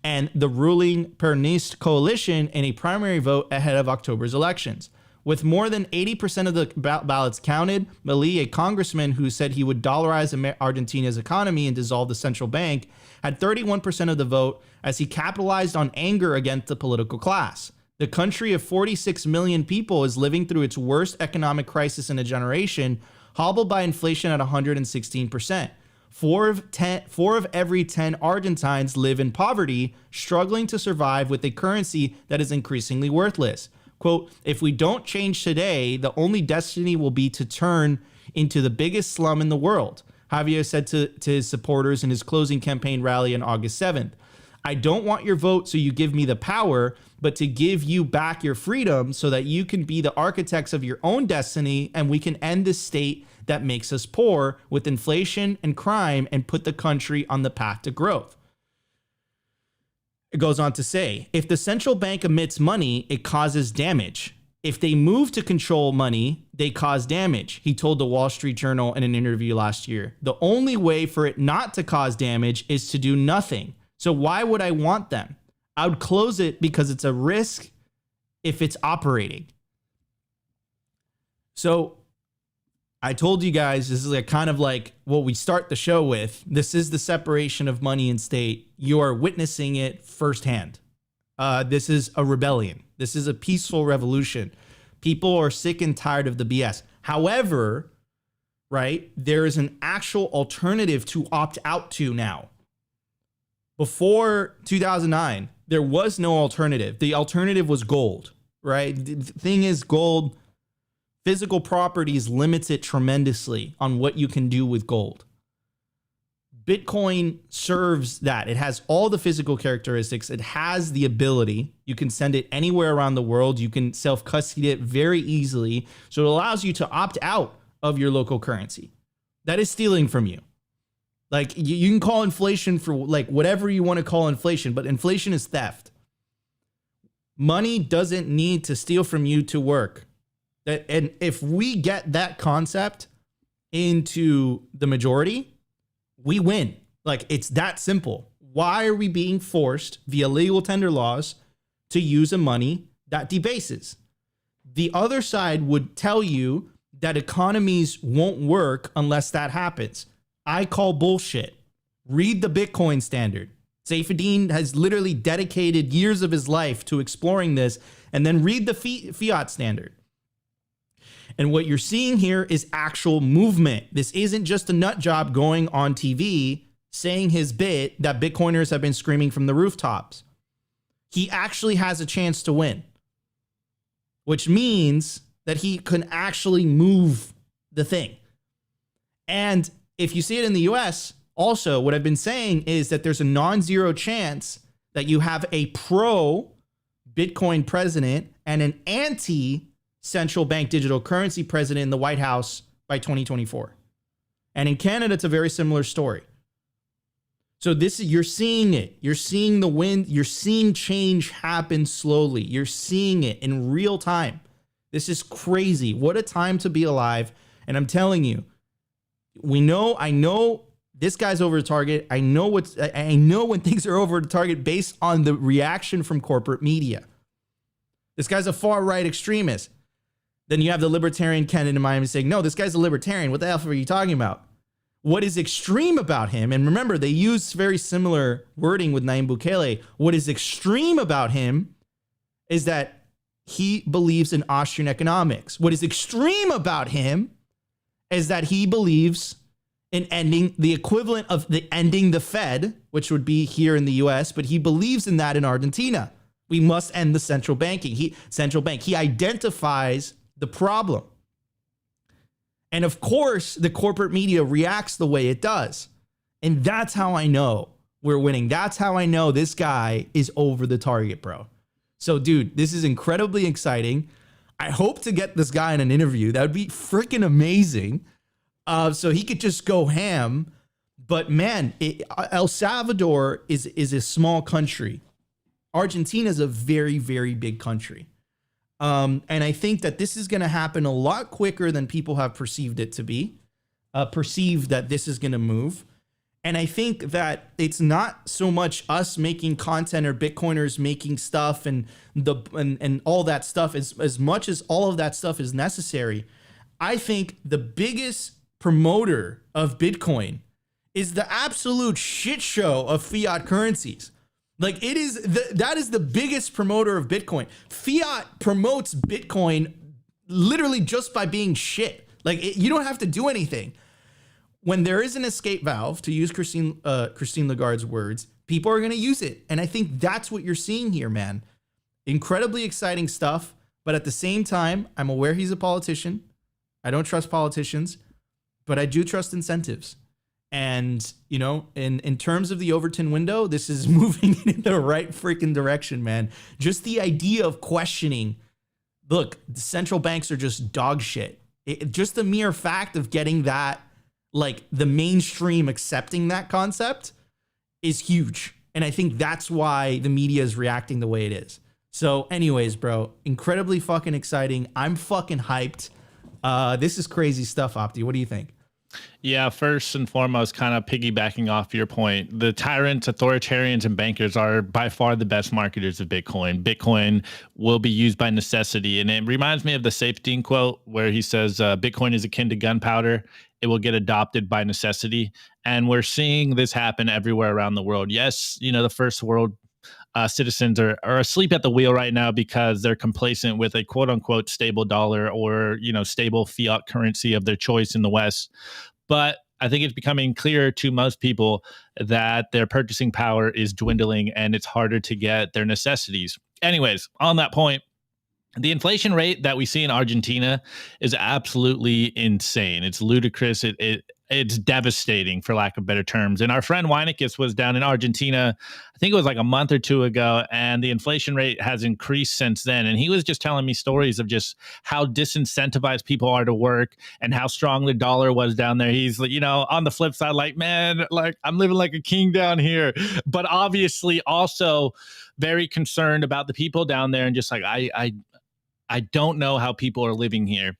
and the ruling Peronist coalition in a primary vote ahead of October's elections. With more than 80% of the ballots counted, Milei, a congressman who said he would dollarize Argentina's economy and dissolve the central bank, had 31% of the vote as he capitalized on anger against the political class. The country of 46 million people is living through its worst economic crisis in a generation, hobbled by inflation at 116%. Four of every 10 Argentines live in poverty, struggling to survive with a currency that is increasingly worthless. Quote, if we don't change today, the only destiny will be to turn into the biggest slum in the world, Javier said to his supporters in his closing campaign rally on August 7th. I don't want your vote so you give me the power, but to give you back your freedom so that you can be the architects of your own destiny and we can end this state that makes us poor with inflation and crime and put the country on the path to growth. It goes on to say, if the central bank emits money, it causes damage. If they move to control money, they cause damage, he told the Wall Street Journal in an interview last year. The only way for it not to cause damage is to do nothing. So why would I want them? I would close it because it's a risk if it's operating. So I told you guys, this is like kind of like what we start the show with. This is the separation of money and state. You are witnessing it firsthand. This is a rebellion. This is a peaceful revolution. People are sick and tired of the BS. However, right? There is an actual alternative to opt out to now. Before 2009, there was no alternative. The alternative was gold, right? The thing is, gold, physical properties limits it tremendously on what you can do with gold. Bitcoin serves that. It has all the physical characteristics. It has the ability. You can send it anywhere around the world. You can self-custody it very easily. So it allows you to opt out of your local currency. That is stealing from you. Like, you can call inflation for like whatever you want to call inflation, but inflation is theft. Money doesn't need to steal from you to work. And if we get that concept into the majority, we win. Like, it's that simple. Why are we being forced via legal tender laws to use a money that debases? The other side would tell you that economies won't work unless that happens. I call bullshit. Read the Bitcoin standard. Saifedean has literally dedicated years of his life to exploring this, and then read the fiat standard. And what you're seeing here is actual movement. This isn't just a nut job going on TV saying his bit that Bitcoiners have been screaming from the rooftops. He actually has a chance to win, which means that he can actually move the thing. And if you see it in the US, also what I've been saying is that there's a non-zero chance that you have a pro Bitcoin president and an anti central bank digital currency president in the White House by 2024. And in Canada, it's a very similar story. So you're seeing it. You're seeing the wind. You're seeing change happen slowly. You're seeing it in real time. This is crazy. What a time to be alive. And I'm telling you, I know this guy's over the target. I know when things are over the target based on the reaction from corporate media. This guy's a far right extremist. Then you have the libertarian candidate in Miami saying, no, this guy's a libertarian. What the hell are you talking about? What is extreme about him, and remember, they use very similar wording with Nayib Bukele. What is extreme about him is that he believes in Austrian economics. What is extreme about him is that he believes in ending the equivalent of ending the Fed, which would be here in the US, but he believes in that in Argentina. We must end the central bank. He identifies the problem. And of course, the corporate media reacts the way it does. And that's how I know we're winning. That's how I know this guy is over the target, bro. So, dude, this is incredibly exciting. I hope to get this guy in an interview. That would be freaking amazing. So he could just go ham. But man, El Salvador is a small country. Argentina is a very, very big country. And I think that this is going to happen a lot quicker than people have perceived it to be, perceived that this is going to move. And I think that it's not so much us making content or Bitcoiners making stuff and all that stuff, as much as all of that stuff is necessary. I think the biggest promoter of Bitcoin is the absolute shit show of fiat currencies. Like, that is the biggest promoter of Bitcoin. Fiat promotes Bitcoin literally just by being shit. Like, you don't have to do anything. When there is an escape valve, to use Christine Lagarde's words, people are going to use it. And I think that's what you're seeing here, man. Incredibly exciting stuff. But at the same time, I'm aware he's a politician. I don't trust politicians, but I do trust incentives. And, you know, in terms of the Overton window, this is moving in the right freaking direction, man. Just the idea of questioning, look, the central banks are just dog shit. Just the mere fact of getting that, like the mainstream accepting that concept is huge. And I think that's why the media is reacting the way it is. So anyways, bro, incredibly fucking exciting. I'm fucking hyped. This is crazy stuff, Opti. What do you think? Yeah, first and foremost, kind of piggybacking off your point, the tyrants, authoritarians, and bankers are by far the best marketers of Bitcoin. Bitcoin will be used by necessity. And it reminds me of the Saifedean quote where he says, Bitcoin is akin to gunpowder. It will get adopted by necessity. And we're seeing this happen everywhere around the world. Yes, you know, the first world citizens are asleep at the wheel right now because they're complacent with a quote unquote stable dollar or, stable fiat currency of their choice in the West. But I think it's becoming clear to most people that their purchasing power is dwindling and it's harder to get their necessities. Anyways, on that point, the inflation rate that we see in Argentina is absolutely insane. It's ludicrous. It's devastating, for lack of better terms. And our friend Weinicus was down in Argentina, I think it was like a month or two ago, and the inflation rate has increased since then. And he was just telling me stories of just how disincentivized people are to work and how strong the dollar was down there. He's, on the flip side, like, man, like I'm living like a king down here. But obviously also very concerned about the people down there and just like, I don't know how people are living here.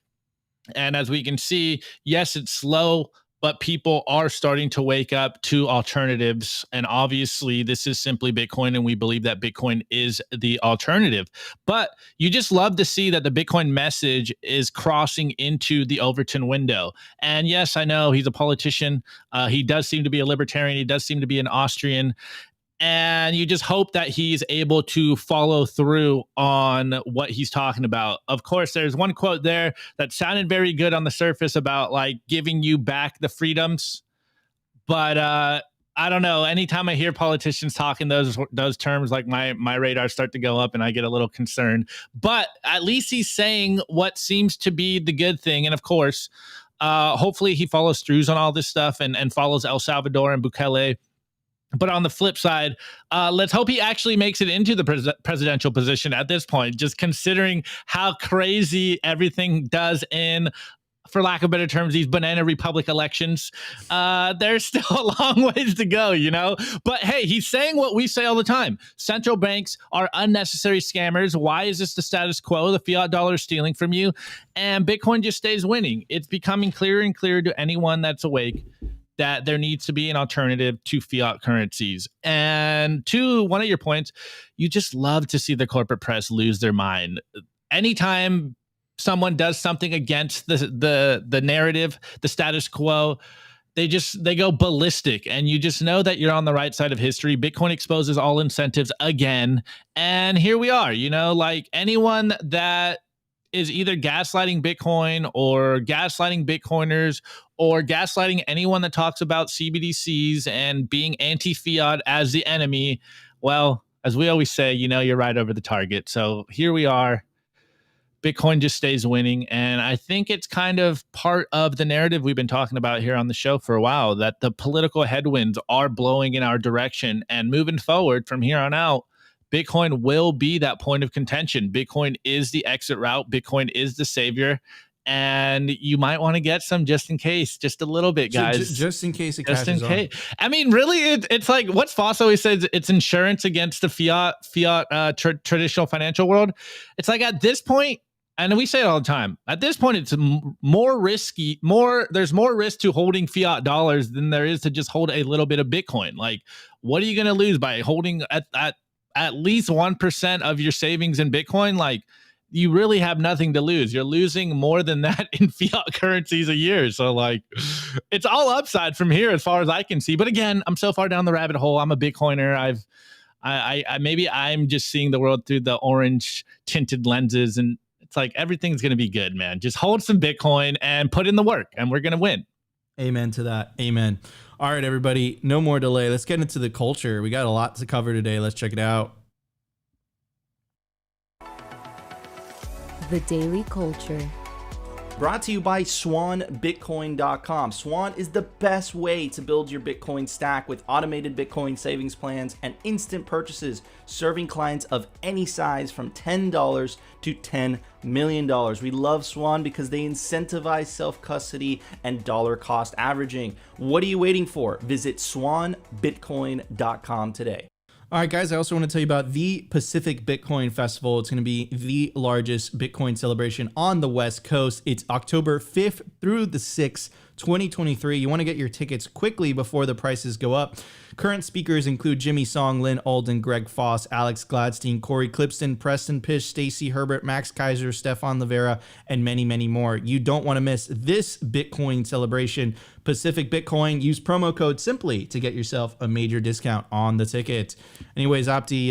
And as we can see, yes, it's slow, but people are starting to wake up to alternatives. And obviously, this is simply Bitcoin, and we believe that Bitcoin is the alternative. But you just love to see that the Bitcoin message is crossing into the Overton window. And yes, I know he's a politician. He does seem to be a libertarian. He does seem to be an Austrian. And you just hope that he's able to follow through on what he's talking about. Of course, there's one quote there that sounded very good on the surface about like giving you back the freedoms. But I don't know. Anytime I hear politicians talking those terms, like my radar start to go up and I get a little concerned. But at least he's saying what seems to be the good thing. And of course, hopefully he follows through on all this stuff and follows El Salvador and Bukele. But on the flip side, let's hope he actually makes it into the presidential position at this point, just considering how crazy everything does in, for lack of better terms, these banana republic elections. There's still a long ways to go, But hey, he's saying what we say all the time. Central banks are unnecessary scammers. Why is this the status quo? The fiat dollar is stealing from you. And Bitcoin just stays winning. It's becoming clearer and clearer to anyone that's awake that there needs to be an alternative to fiat currencies. And to one of your points, you just love to see the corporate press lose their mind. Anytime someone does something against the narrative, the status quo, they go ballistic, and you just know that you're on the right side of history. Bitcoin exposes all incentives again. And here we are, like anyone that is either gaslighting Bitcoin or gaslighting Bitcoiners or gaslighting anyone that talks about CBDCs and being anti-fiat as the enemy. Well, as we always say, you're right over the target. So here we are. Bitcoin just stays winning. And I think it's kind of part of the narrative we've been talking about here on the show for a while, that the political headwinds are blowing in our direction. And moving forward from here on out, Bitcoin will be that point of contention. Bitcoin is the exit route. Bitcoin is the savior. And you might want to get some just in case, just a little bit, guys. Just in case it just in crashes case. on. I mean, really, it's like what Foss always says, it's insurance against the fiat traditional financial world. It's like at this point, and we say it all the time, at this point, it's more risky, there's more risk to holding fiat dollars than there is to just hold a little bit of Bitcoin. Like, what are you going to lose by holding at least 1% of your savings in Bitcoin? Like, you really have nothing to lose. You're losing more than that in fiat currencies a year. So like, it's all upside from here as far as I can see. But again, I'm so far down the rabbit hole. I'm a Bitcoiner. Maybe I'm just seeing the world through the orange tinted lenses, and it's like, everything's going to be good, man. Just hold some Bitcoin and put in the work, and we're going to win. Amen to that. Amen. All right, everybody, no more delay. Let's get into the culture. We got a lot to cover today. Let's check it out. The Daily Culture. Brought to you by SwanBitcoin.com. Swan is the best way to build your Bitcoin stack with automated Bitcoin savings plans and instant purchases, serving clients of any size from $10 to $10 million. We love Swan because they incentivize self-custody and dollar cost averaging. What are you waiting for? Visit SwanBitcoin.com today. All right, guys, I also want to tell you about the Pacific Bitcoin Festival. It's going to be the largest Bitcoin celebration on the West Coast. It's October 5th through the 6th, 2023. You want to get your tickets quickly before the prices go up. Current speakers include Jimmy Song, Lynn Alden, Greg Foss, Alex Gladstein, Corey Clipston, Preston Pish, Stacey Herbert, Max Kaiser, Stefan Livera, and many, many more. You don't want to miss this Bitcoin celebration. Pacific Bitcoin. Use promo code SIMPLY to get yourself a major discount on the ticket. Anyways, Opti,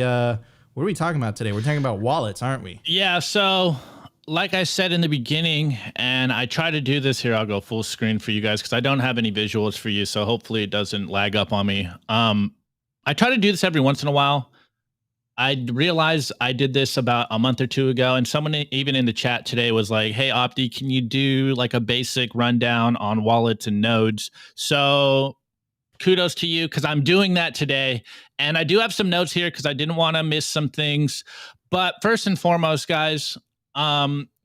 what are we talking about today? We're talking about wallets, aren't we? Yeah, so like I said in the beginning, and I try to do this here, I'll go full screen for you guys because I don't have any visuals for you, so hopefully it doesn't lag up on me. I try to do this every once in a while. I realized I did this about a month or two ago, and someone even in the chat today was like, hey, Opti, can you do like a basic rundown on wallets and nodes? So kudos to you because I'm doing that today. And I do have some notes here because I didn't want to miss some things. But first and foremost, guys,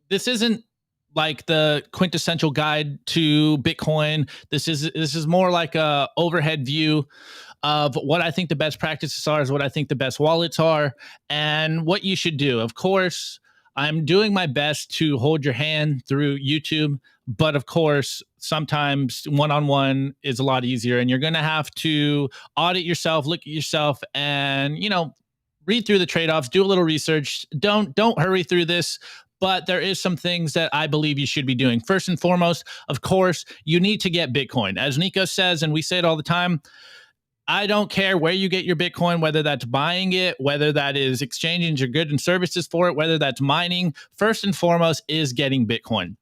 this isn't like the quintessential guide to Bitcoin. This is more like a overhead view of what I think the best practices are, is what I think the best wallets are, and what you should do. Of course, I'm doing my best to hold your hand through YouTube, but of course, sometimes one-on-one is a lot easier, and you're going to have to audit yourself, look at yourself, and, you know, read through the trade-offs, do a little research. Don't hurry through this, but there is some things that I believe you should be doing. First and foremost, of course, you need to get Bitcoin. As Nico says, and we say it all the time, I don't care where you get your Bitcoin, whether that's buying it, whether that is exchanging your goods and services for it, whether that's mining. First and foremost is getting Bitcoin.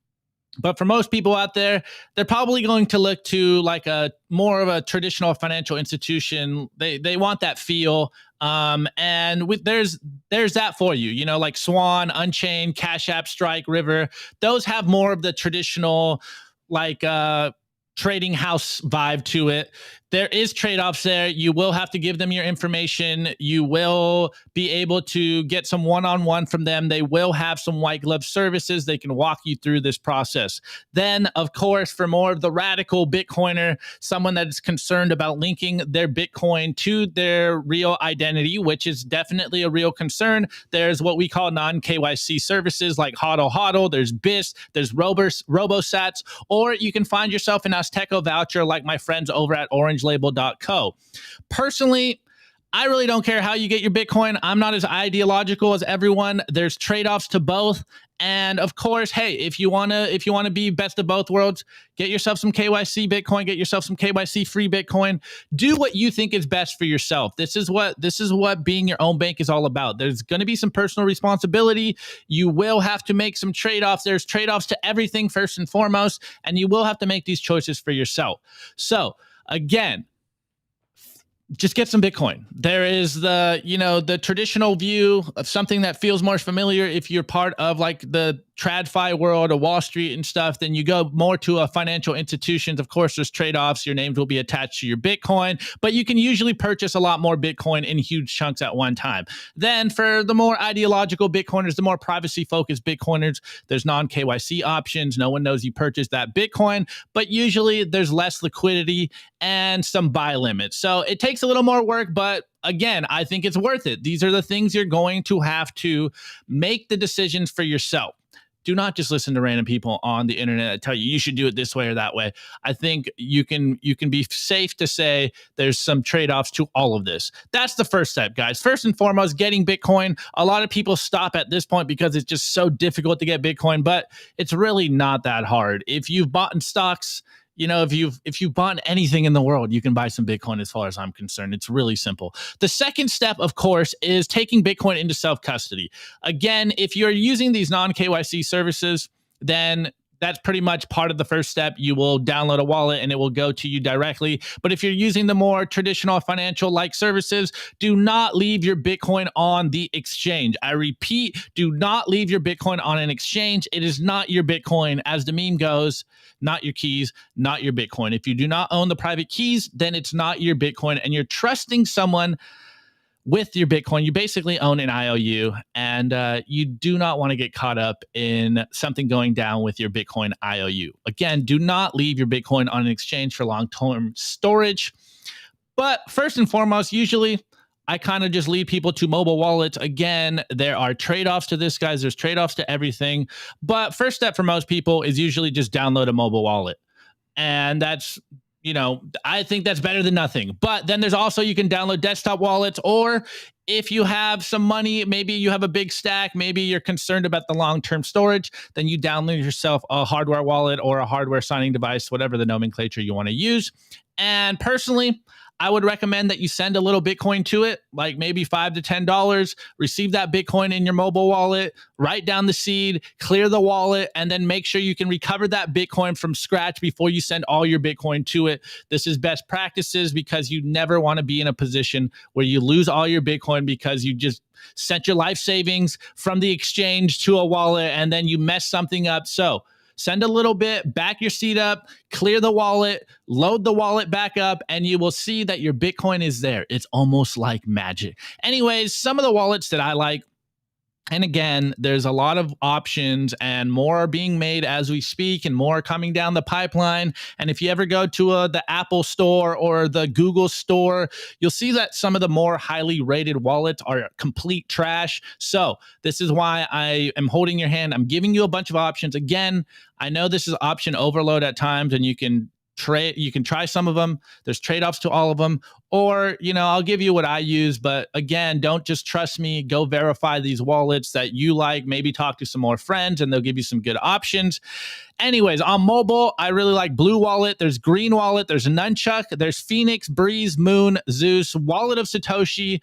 But for most people out there, they're probably going to look to like a more of a traditional financial institution. They want that feel. And there's that for you, you know, like Swan, Unchained, Cash App, Strike, River. Those have more of the traditional, like, trading house vibe to it. There is trade-offs there. You will have to give them your information. You will be able to get some one-on-one from them. They will have some white glove services. They can walk you through this process. Then, of course, for more of the radical Bitcoiner, someone that is concerned about linking their Bitcoin to their real identity, which is definitely a real concern, there's what we call non-KYC services like HODL HODL, there's BIS, there's RoboSats, or you can find yourself an Azteco voucher like my friends over at orangelabel.co. Personally, I really don't care how you get your Bitcoin. I'm not as ideological as everyone. There's trade-offs to both. And of course, hey, if you want to be best of both worlds, get yourself some KYC Bitcoin, get yourself some KYC free Bitcoin. Do what you think is best for yourself. This is what being your own bank is all about. There's going to be some personal responsibility. You will have to make some trade-offs. There's trade-offs to everything first and foremost, and you will have to make these choices for yourself. So, again, just get some Bitcoin. There is the traditional view of something that feels more familiar. If you're part of like the TradFi world or Wall Street and stuff, then you go more to a financial institutions. Of course, there's trade-offs. Your names will be attached to your Bitcoin, but you can usually purchase a lot more Bitcoin in huge chunks at one time. Then for the more ideological Bitcoiners, the more privacy-focused Bitcoiners, there's non-KYC options. No one knows you purchased that Bitcoin, but usually there's less liquidity and some buy limits. So it takes a little more work, but again, I think it's worth it. These are the things you're going to have to make the decisions for yourself. Do not just listen to random people on the internet that tell you you should do it this way or that way. I think you can be safe to say there's some trade-offs to all of this. That's the first step, guys. First and foremost, getting Bitcoin. A lot of people stop at this point because it's just so difficult to get Bitcoin, but it's really not that hard. If you've bought in stocks, you know, if you've bought anything in the world, you can buy some Bitcoin as far as I'm concerned. It's really simple. The second step, of course, is taking Bitcoin into self-custody. Again, if you're using these non-KYC services, then that's pretty much part of the first step. You will download a wallet and it will go to you directly. But if you're using the more traditional financial-like services, do not leave your Bitcoin on the exchange. I repeat, do not leave your Bitcoin on an exchange. It is not your Bitcoin. As the meme goes, not your keys, not your Bitcoin. If you do not own the private keys, then it's not your Bitcoin, and you're trusting someone with your Bitcoin. You basically own an IOU, and you do not want to get caught up in something going down with your Bitcoin IOU. Again, do not leave your Bitcoin on an exchange for long-term storage. But first and foremost, usually I kind of just lead people to mobile wallets. Again, there are trade-offs to this, guys. There's trade-offs to everything. But first step for most people is usually just download a mobile wallet. And that's, I think that's better than nothing. But then there's also, you can download desktop wallets, or if you have some money, maybe you have a big stack, maybe you're concerned about the long-term storage, then you download yourself a hardware wallet or a hardware signing device, whatever the nomenclature you want to use. And personally, I would recommend that you send a little Bitcoin to it, like maybe $5 to $10, receive that Bitcoin in your mobile wallet, write down the seed, clear the wallet, and then make sure you can recover that Bitcoin from scratch before you send all your Bitcoin to it. This is best practices because you never want to be in a position where you lose all your Bitcoin because you just sent your life savings from the exchange to a wallet and then you mess something up. So send a little bit, back your seed up, clear the wallet, load the wallet back up, and you will see that your Bitcoin is there. It's almost like magic. Anyways, some of the wallets that I like, and again, there's a lot of options and more are being made as we speak and more coming down the pipeline. And if you ever go to the Apple store or the Google store, you'll see that some of the more highly rated wallets are complete trash. So this is why I am holding your hand. I'm giving you a bunch of options. Again, I know this is option overload at times and you can try some of them. There's trade-offs to all of them, or, I'll give you what I use, but again, don't just trust me. Go verify these wallets that you like, maybe talk to some more friends and they'll give you some good options. Anyways, on mobile, I really like Blue Wallet. There's Green Wallet. There's Nunchuck. There's Phoenix, Breeze, Moon, Zeus, Wallet of Satoshi,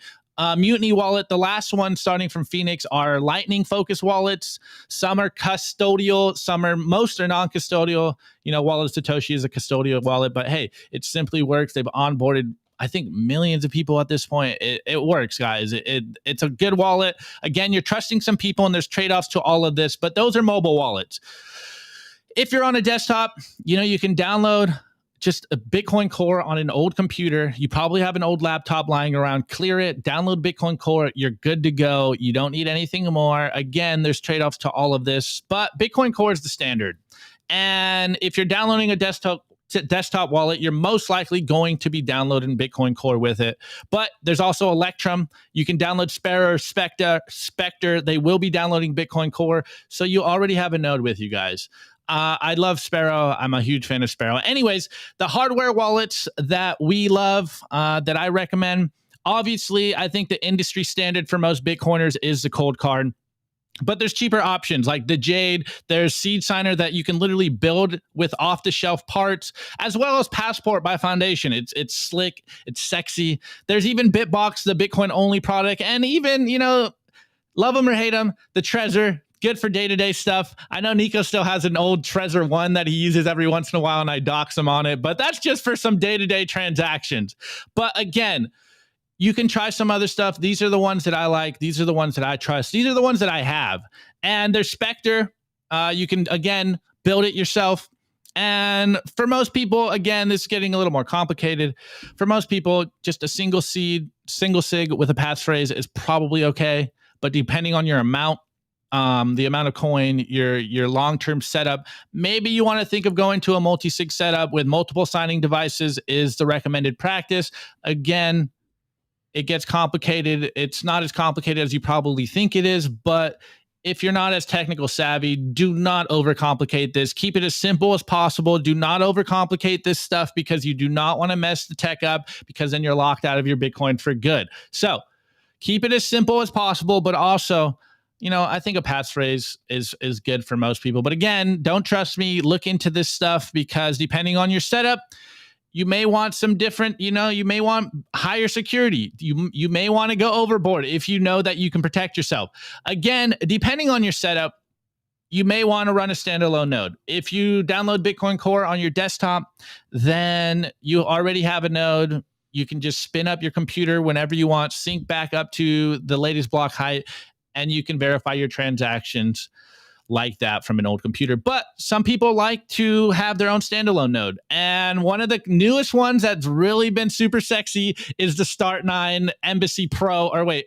Mutiny Wallet. The last one starting from Phoenix are Lightning focused wallets. Some are custodial, most are non-custodial. Wallet of Satoshi is a custodial wallet, but hey, it simply works. They've onboarded, I think, millions of people at this point. It works, guys. It's a good wallet. Again, you're trusting some people and there's trade-offs to all of this, but those are mobile wallets. If you're on a desktop, you can download just a Bitcoin Core on an old computer. You probably have an old laptop lying around. Clear it, download Bitcoin Core. You're good to go. You don't need anything more. Again, there's trade-offs to all of this, but Bitcoin Core is the standard. And if you're downloading a desktop wallet, you're most likely going to be downloading Bitcoin Core with it. But there's also Electrum. You can download Sparrow, Spectre. They will be downloading Bitcoin Core. So you already have a node with you guys. I love Sparrow. I'm a huge fan of Sparrow. Anyways, the hardware wallets that we love, that I recommend, obviously, I think the industry standard for most Bitcoiners is the cold card. But there's cheaper options like the Jade. There's Seed Signer that you can literally build with off-the-shelf parts, as well as Passport by Foundation. It's slick. It's sexy. There's even Bitbox, the Bitcoin-only product. And even, love them or hate them, the Trezor. Good for day-to-day stuff. I know Nico still has an old Trezor 1 that he uses every once in a while, and I dox him on it. But that's just for some day-to-day transactions. But again, you can try some other stuff. These are the ones that I like. These are the ones that I trust. These are the ones that I have. And there's Spectre. You can, again, build it yourself. And for most people, again, this is getting a little more complicated. For most people, just a single sig with a passphrase is probably okay. But depending on your amount, the amount of coin, your long-term setup, maybe you want to think of going to a multi-sig setup with multiple signing devices is the recommended practice. Again, it gets complicated. It's not as complicated as you probably think it is, but if you're not as technical savvy, do not overcomplicate this. Keep it as simple as possible. Do not overcomplicate this stuff because you do not want to mess the tech up, because then you're locked out of your Bitcoin for good. So keep it as simple as possible, but also, I think a passphrase is good for most people. But again, don't trust me. Look into this stuff because depending on your setup, you may want some different, you may want higher security. You may want to go overboard if you know that you can protect yourself. Again, depending on your setup, you may want to run a standalone node. If you download Bitcoin Core on your desktop, then you already have a node. You can just spin up your computer whenever you want, sync back up to the latest block height, and you can verify your transactions like that from an old computer. But some people like to have their own standalone node. And one of the newest ones that's really been super sexy is the Start9 Embassy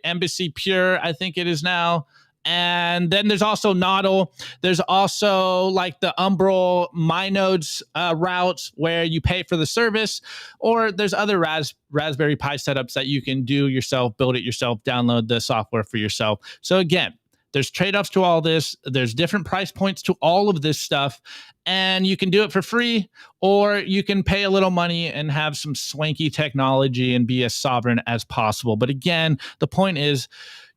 Embassy Pure, I think it is now. And then there's also Nodl. There's also like the Umbral MyNodes routes where you pay for the service, or there's other Raspberry Pi setups that you can do yourself, build it yourself, download the software for yourself. So again, There's trade-offs to all this. There's different price points to all of this stuff. And you can do it for free, or you can pay a little money and have some swanky technology and be as sovereign as possible. But again, the point is,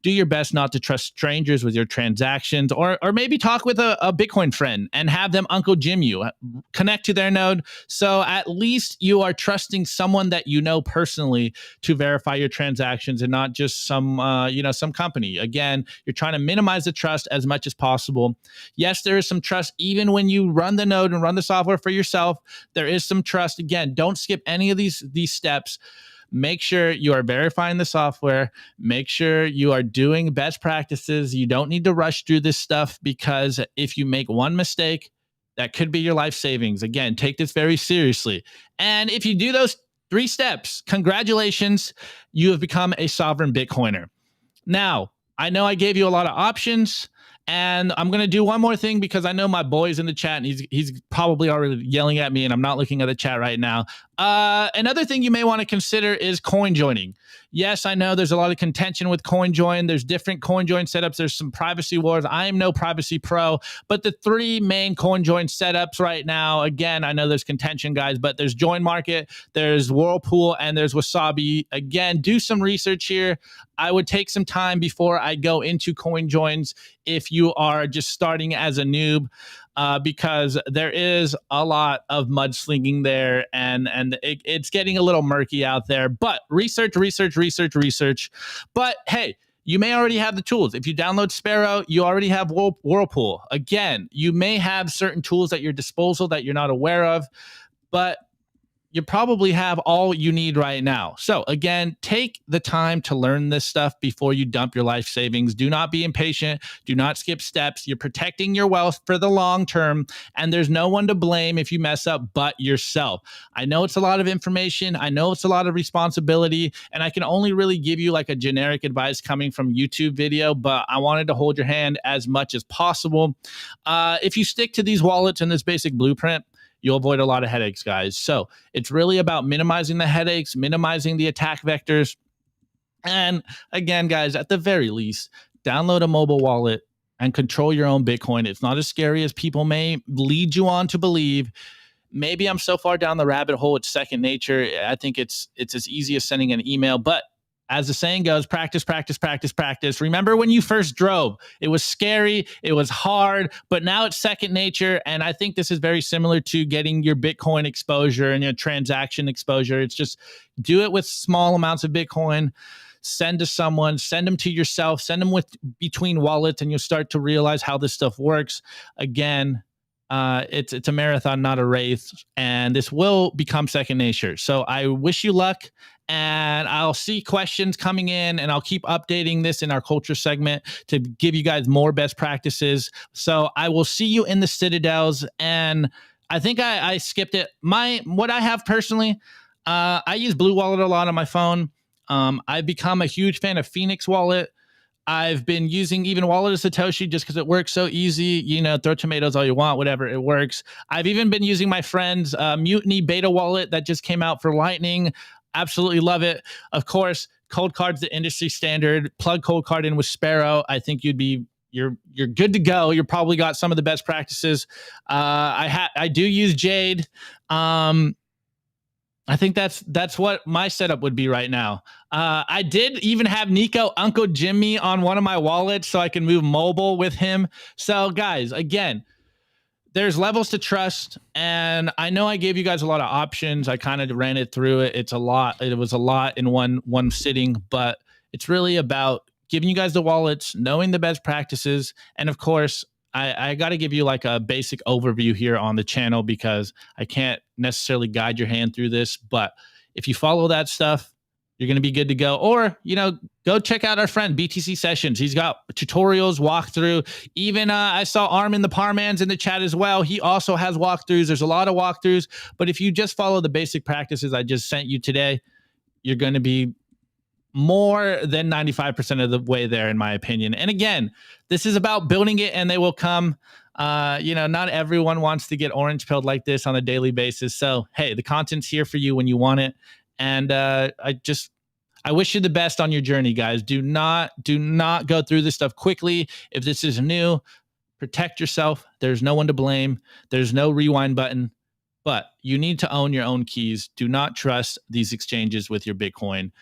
do your best not to trust strangers with your transactions, or maybe talk with a Bitcoin friend and have them Uncle Jim you, connect to their node. So at least you are trusting someone that you know personally to verify your transactions, and not just some company. Again, you're trying to minimize the trust as much as possible. Yes, there is some trust even when you run the node and run the software for yourself. There is some trust. Again, don't skip any of these steps. Make sure you are verifying the software. Make sure you are doing best practices. You don't need to rush through this stuff, because if you make one mistake, that could be your life savings. Again, take this very seriously. And if you do those 3 steps, congratulations, you have become a sovereign Bitcoiner. Now, I know I gave you a lot of options, and I'm going to do one more thing, because I know my boy's in the chat and he's probably already yelling at me, and I'm not looking at the chat right now. Another thing you may want to consider is coin joining. Yes, I know there's a lot of contention with coin join. There's different coin join setups. There's some privacy wars. I am no privacy pro, but the 3 main coin join setups right now, again, I know there's contention, guys, but there's Join Market, there's Whirlpool, and there's Wasabi. Again, do some research here. I would take some time before I go into coin joins if you are just starting as a noob. Because there is a lot of mudslinging there, and it's getting a little murky out there. But research. But hey, you may already have the tools. If you download Sparrow, you already have Whirlpool. Again, you may have certain tools at your disposal that you're not aware of, but you probably have all you need right now. So again, take the time to learn this stuff before you dump your life savings. Do not be impatient. Do not skip steps. You're protecting your wealth for the long term, and there's no one to blame if you mess up but yourself. I know it's a lot of information. I know it's a lot of responsibility, and I can only really give you like a generic advice coming from YouTube video, but I wanted to hold your hand as much as possible. If you stick to these wallets and this basic blueprint, you'll avoid a lot of headaches, guys. So it's really about minimizing the headaches, minimizing the attack vectors. And again, guys, at the very least, download a mobile wallet and control your own Bitcoin. It's not as scary as people may lead you on to believe. Maybe I'm so far down the rabbit hole, it's second nature. I think it's as easy as sending an email, but as the saying goes, practice. Remember when you first drove, it was scary, it was hard, but now it's second nature. And I think this is very similar to getting your Bitcoin exposure and your transaction exposure. It's just do it with small amounts of Bitcoin, send to someone, send them to yourself, send them between wallets, and you'll start to realize how this stuff works. Again, it's a marathon, not a race, and this will become second nature. So I wish you luck. And I'll see questions coming in, and I'll keep updating this in our culture segment to give you guys more best practices. So I will see you in the Citadels. And I think I skipped it. What I have personally, I use Blue Wallet a lot on my phone. I've become a huge fan of Phoenix Wallet. I've been using even Wallet of Satoshi just because it works so easy. You know, throw tomatoes all you want, whatever, it works. I've even been using my friend's Mutiny Beta Wallet that just came out for Lightning. Absolutely love it. Of course, Cold Card's the industry standard. Plug Cold Card in with Sparrow. I think you're good to go. You're probably got some of the best practices. I do use Jade. I think that's what my setup would be right now. I did even have Nico Uncle Jimmy on one of my wallets so I can move mobile with him. So guys, again, there's levels to trust, and I know I gave you guys a lot of options. I kind of ran it through it. It's a lot. It was a lot in one sitting, but it's really about giving you guys the wallets, knowing the best practices, and of course, I got to give you like a basic overview here on the channel because I can't necessarily guide your hand through this, but if you follow that stuff, you're going to be good to go. Or, go check out our friend BTC Sessions. He's got tutorials, walkthrough. Even I saw Armin the Parman's in the chat as well. He also has walkthroughs. There's a lot of walkthroughs, but if you just follow the basic practices I just sent you today, you're going to be more than 95% of the way there, in my opinion. And again, this is about building it and they will come. Not everyone wants to get orange pilled like this on a daily basis. So, hey, the content's here for you when you want it. And I just I wish you the best on your journey, guys. Do not go through this stuff quickly. If this is new, protect yourself. There's no one to blame. There's no rewind button, but you need to own your own keys. Do not trust these exchanges with your Bitcoin.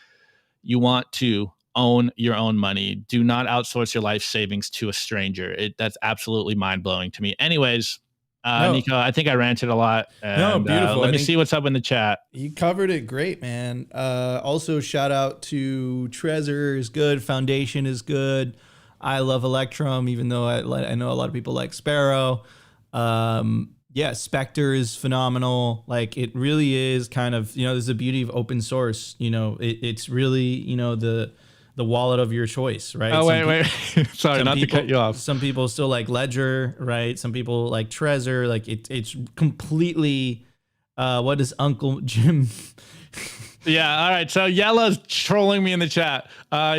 You want to own your own money. Do not outsource your life savings to a stranger. That's absolutely mind-blowing to me. Anyways, Nico, I think I ranted a lot. No, beautiful. Let me see what's up in the chat. You covered it great, man. Also, shout out to Trezor is good. Foundation is good. I love Electrum, even though I know a lot of people like Sparrow. Yeah, Spectre is phenomenal. Like, it really is kind of, there's the beauty of open source. It's really, the wallet of your choice, right? Oh, wait. Sorry, not to cut you off. Some people still like Ledger, right? Some people like Trezor. Like, it's completely, what is Uncle Jim? Yeah, all right. So Yella's trolling me in the chat.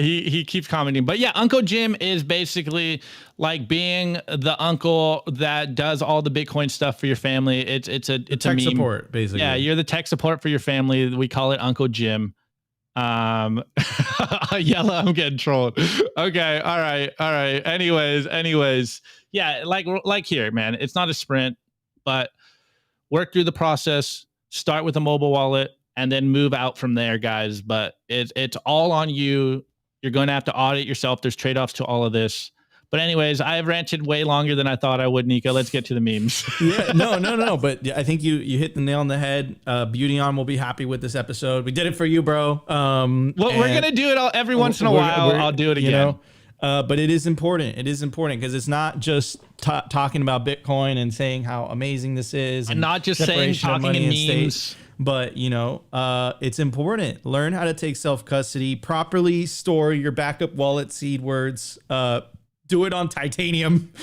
He keeps commenting. But yeah, Uncle Jim is basically like being the uncle that does all the Bitcoin stuff for your family. It's a tech meme. Support, basically. Yeah, you're the tech support for your family. We call it Uncle Jim. Yella, I'm getting trolled. Okay, all right. Anyways. Yeah, like here, man. It's not a sprint, but work through the process. Start with a mobile wallet and then move out from there, guys. But it's all on you. You're going to have to audit yourself. There's trade-offs to all of this. But anyways, I've ranted way longer than I thought I would, Nico. Let's get to the memes. Yeah, no. But I think you hit the nail on the head. Beauty On will be happy with this episode. We did it for you, bro. Well, we're going to do it every once in a while. I'll do it again. But it is important. It is important because it's not just talking about Bitcoin and saying how amazing this is. And not just saying talking in memes. But, it's important. Learn how to take self-custody. Properly store your backup wallet seed words. Do it on titanium.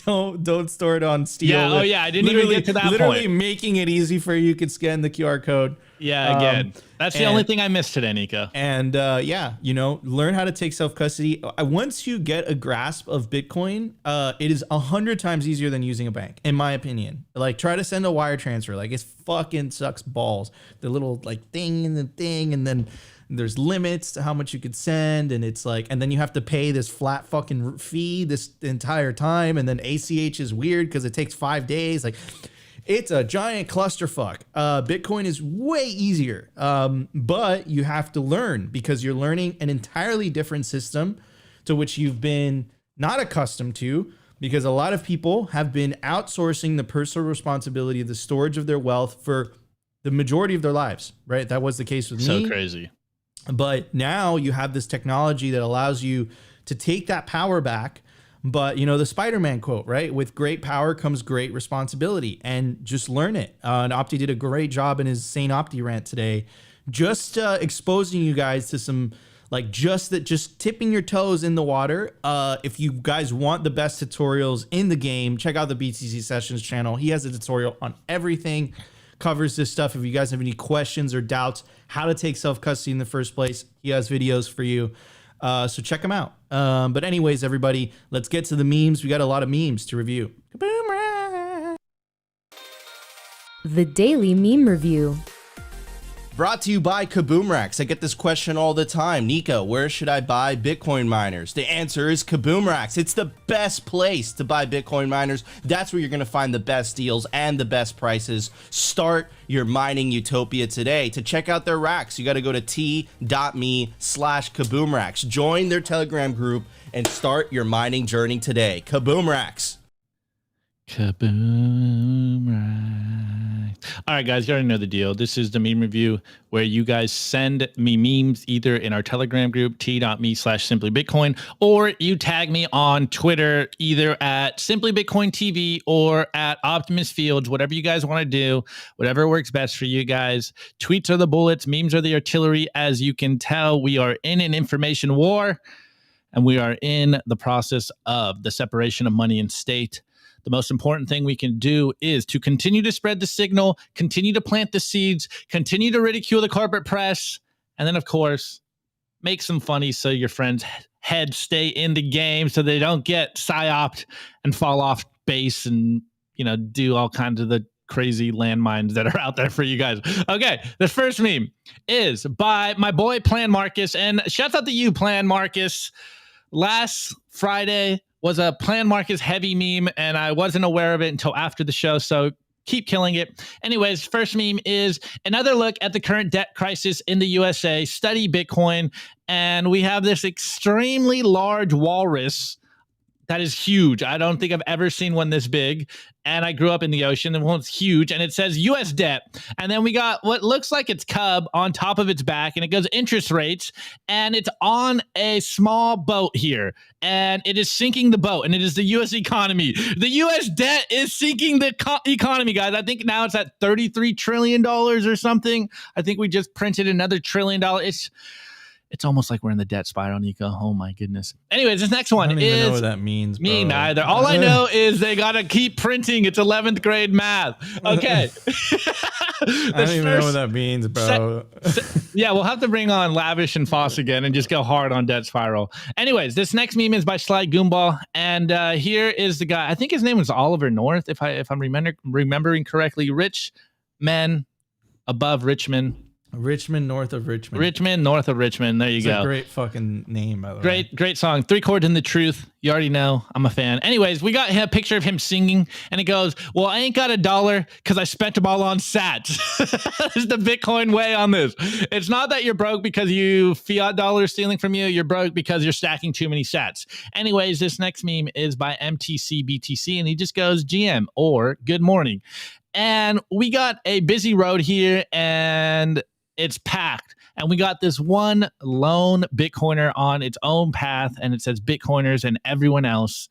don't store it on steel. Yeah. Oh yeah. I didn't even get to that point. Literally making it easy for you. You could scan the QR code. Yeah. Again, that's the only thing I missed today, Nico. And learn how to take self-custody. Once you get a grasp of Bitcoin, it is 100 times easier than using a bank, in my opinion. Like, try to send a wire transfer. Like, it fucking sucks balls. The little like thing and the thing, and then there's limits to how much you could send, and it's like, and then you have to pay this flat fucking fee this entire time, and then ACH is weird because it takes 5 days. Like, it's a giant clusterfuck. Bitcoin is way easier, but you have to learn because you're learning an entirely different system to which you've been not accustomed to, because a lot of people have been outsourcing the personal responsibility of the storage of their wealth for the majority of their lives, right? That was the case with me. So crazy. But now you have this technology that allows you to take that power back. But, the Spider-Man quote, right? With great power comes great responsibility, and just learn it. And Opti did a great job in his Saint Opti rant today, just exposing you guys to some, like, just tipping your toes in the water. If you guys want the best tutorials in the game, check out the BTC Sessions channel. He has a tutorial on everything. Covers this stuff. If you guys have any questions or doubts how to take self-custody in the first place, he has videos for you. So check them out. But anyways, everybody, let's get to the memes. We got a lot of memes to review. The Daily Meme Review. Brought to you by Kaboomracks. I get this question all the time. Nico, where should I buy Bitcoin miners? The answer is Kaboomracks. It's the best place to buy Bitcoin miners. That's where you're going to find the best deals and the best prices. Start your mining utopia today. To check out their racks, you got to go to t.me/Kaboomracks. Join their Telegram group and start your mining journey today. Kaboomracks. Kaboomracks. All right, guys, you already know the deal. This is the meme review where you guys send me memes either in our Telegram group, t.me/simplybitcoin, or you tag me on Twitter, either at simplybitcointv or at Optimus Fields, whatever you guys want to do, whatever works best for you guys. Tweets are the bullets, memes are the artillery. As you can tell, we are in an information war, and we are in the process of the separation of money and state. The most important thing we can do is to continue to spread the signal, continue to plant the seeds, continue to ridicule the corporate press, and then, of course, make some funny so your friends' heads stay in the game so they don't get psyoped and fall off base and, do all kinds of the crazy landmines that are out there for you guys. Okay, the first meme is by my boy Plan Marcus, and shouts out to you, Plan Marcus. Last Friday was a Plan Marcus heavy meme, and I wasn't aware of it until after the show, so keep killing it. Anyways, first meme is another look at the current debt crisis in the USA. Study Bitcoin, and we have this extremely large walrus that is huge. I don't think I've ever seen one this big. And I grew up in the ocean, and one's huge. And it says U.S. debt. And then we got what looks like its cub on top of its back, and it goes interest rates. And it's on a small boat here, and it is sinking the boat. And it is the U.S. economy. The U.S. debt is sinking the economy, guys. I think now it's at $33 trillion or something. I think we just printed another $1 trillion. It's almost like we're in the debt spiral, Nico. Oh my goodness. Anyways, this next one I don't is even know what that means, bro. Me neither. All I know is they gotta keep printing. It's 11th grade math. Okay. I don't even know what that means, bro. Yeah, we'll have to bring on Lavish and Foss again and just go hard on debt spiral. Anyways, this next meme is by Sly Goomball, and here is the guy. I think his name was Oliver North, if I'm remembering correctly. Rich men above Richmond. Richmond, north of Richmond. Richmond, north of Richmond. There you go. A great fucking name, by the way. Great song. 3 Chords in the Truth. You already know I'm a fan. Anyways, we got a picture of him singing, and it goes, well, I ain't got $1 because I spent them all on sats. This is the Bitcoin way on this. It's not that you're broke because you fiat dollars stealing from you. You're broke because you're stacking too many sats. Anyways, this next meme is by MTC BTC, and he just goes, GM, or good morning. And we got a busy road here, and it's packed, and we got this one lone Bitcoiner on its own path, and it says Bitcoiners, and everyone else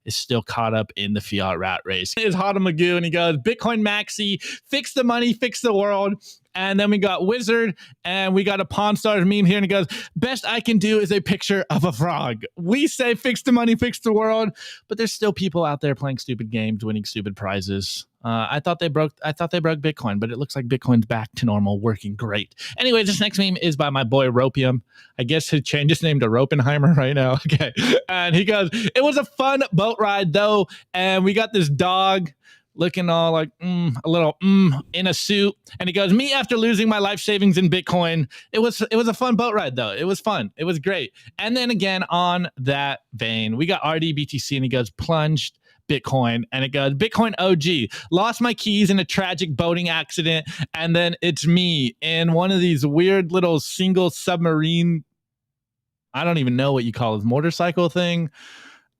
is still caught up in the fiat rat race. It's Hada Magoo, and he goes, Bitcoin Maxi, fix the money, fix the world. And then we got Wizard, and we got a Pawn Stars meme here, and it goes, best I can do is a picture of a frog. We say fix the money, fix the world, but there's still people out there playing stupid games, winning stupid prizes. I thought they broke Bitcoin, but it looks like Bitcoin's back to normal, working great. Anyways, this next meme is by my boy Ropium. I guess he'll change his name to Ropenheimer right now. Okay. And he goes, it was a fun boat ride though. And we got this dog looking all like a little in a suit, and he goes, me after losing my life savings in Bitcoin. It was a fun boat ride though. It was fun. It was great. And then again on that vein, we got RDBTC, and he goes, plunged Bitcoin, and it goes, Bitcoin OG, lost my keys in a tragic boating accident, and then it's me in one of these weird little single submarine, I don't even know what you call it, motorcycle thing.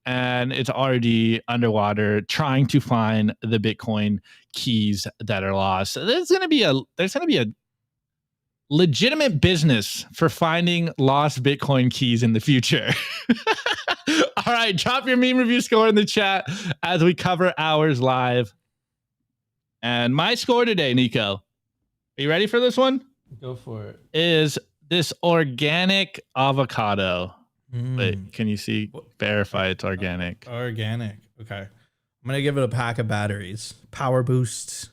And it's already underwater trying to find the Bitcoin keys that are lost. So there's going to be a legitimate business for finding lost Bitcoin keys in the future. All right, drop your meme review score in the chat as we cover ours live. And my score today, Nico, are you ready for this one? Go for it. Is this organic avocado. Wait, can you see? Verify it's organic. Organic. Okay. I'm going to give it a pack of batteries. Power boost.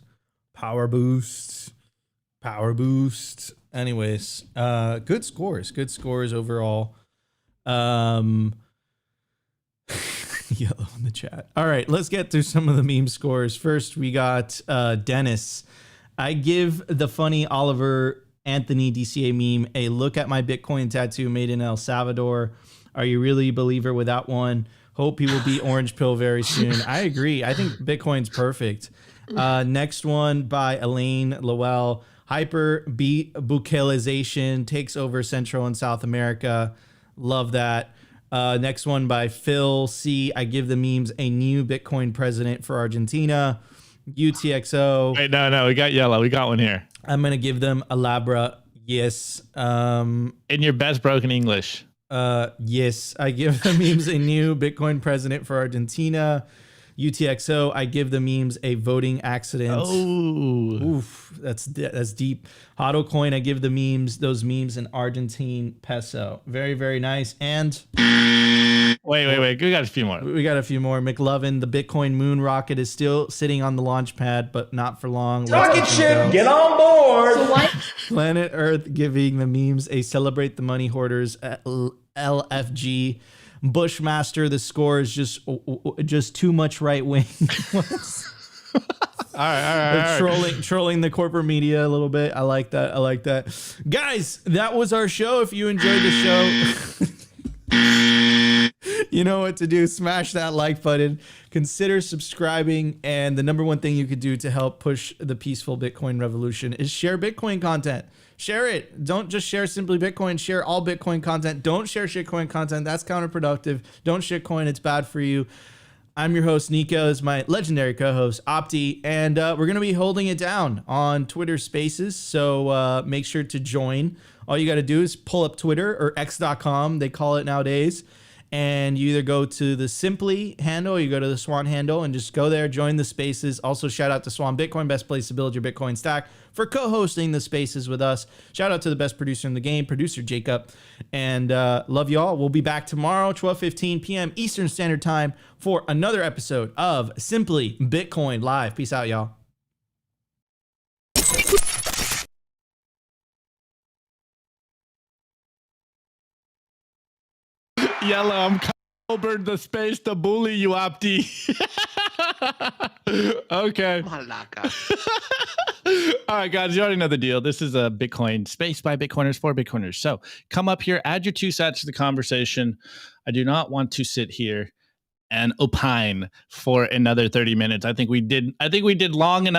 Power boost. Power boost. Anyways, good scores. Good scores overall. Yellow in the chat. All right, let's get through some of the meme scores. First, we got Dennis. I give the funny Oliver Anthony DCA meme a look at my Bitcoin tattoo made in El Salvador. Are you really a believer without one? Hope he will be orange pill very soon. I agree. I think Bitcoin's perfect. Next one by Elaine Lowell. Hyper bucalization takes over Central and South America. Love that. Next one by Phil C. I give the memes a new Bitcoin president for Argentina. UTXO. Wait, no, we got yellow. We got one here. I'm going to give them a Labra. Yes. In your best broken English. Yes. I give the memes a new Bitcoin president for Argentina. UTXO. I give the memes a voting accident. Oh, oof, that's deep. HODLcoin. I give the memes those memes an Argentine peso. Very, very nice. And wait. We got a few more. We got a few more. McLovin. The Bitcoin moon rocket is still sitting on the launch pad, but not for long. Rocket ship, get on board. So what? Planet Earth giving the memes a celebrate the money hoarders LFG. Bushmaster, the score is just too much right wing. right. Trolling the corporate media a little bit. I like that. Guys, that was our show. If you enjoyed the show, you know what to do. Smash that like button. Consider subscribing. And the number one thing you could do to help push the peaceful Bitcoin revolution is share Bitcoin content. Share it. Don't just share Simply Bitcoin. Share all Bitcoin content. Don't share shitcoin content. That's counterproductive. Don't shitcoin. It's bad for you. I'm your host, Nico. This is my legendary co-host, Opti. And we're going to be holding it down on Twitter Spaces. So make sure to join. All you got to do is pull up Twitter, or x.com, they call it nowadays. And you either go to the Simply handle, or you go to the Swan handle, and just go there, join the spaces. Also, shout out to Swan Bitcoin, best place to build your Bitcoin stack, for co-hosting the spaces with us. Shout out to the best producer in the game, producer Jacob. And love y'all. We'll be back tomorrow, 12:15 p.m. Eastern Standard Time, for another episode of Simply Bitcoin Live. Peace out, y'all. Yellow, I'm over the space to bully you, Opti. Okay. All right, guys, you already know the deal. This is a Bitcoin space by Bitcoiners for Bitcoiners. So come up here, add your 2 cents to the conversation. I do not want to sit here and opine for another 30 minutes. I think we did long enough.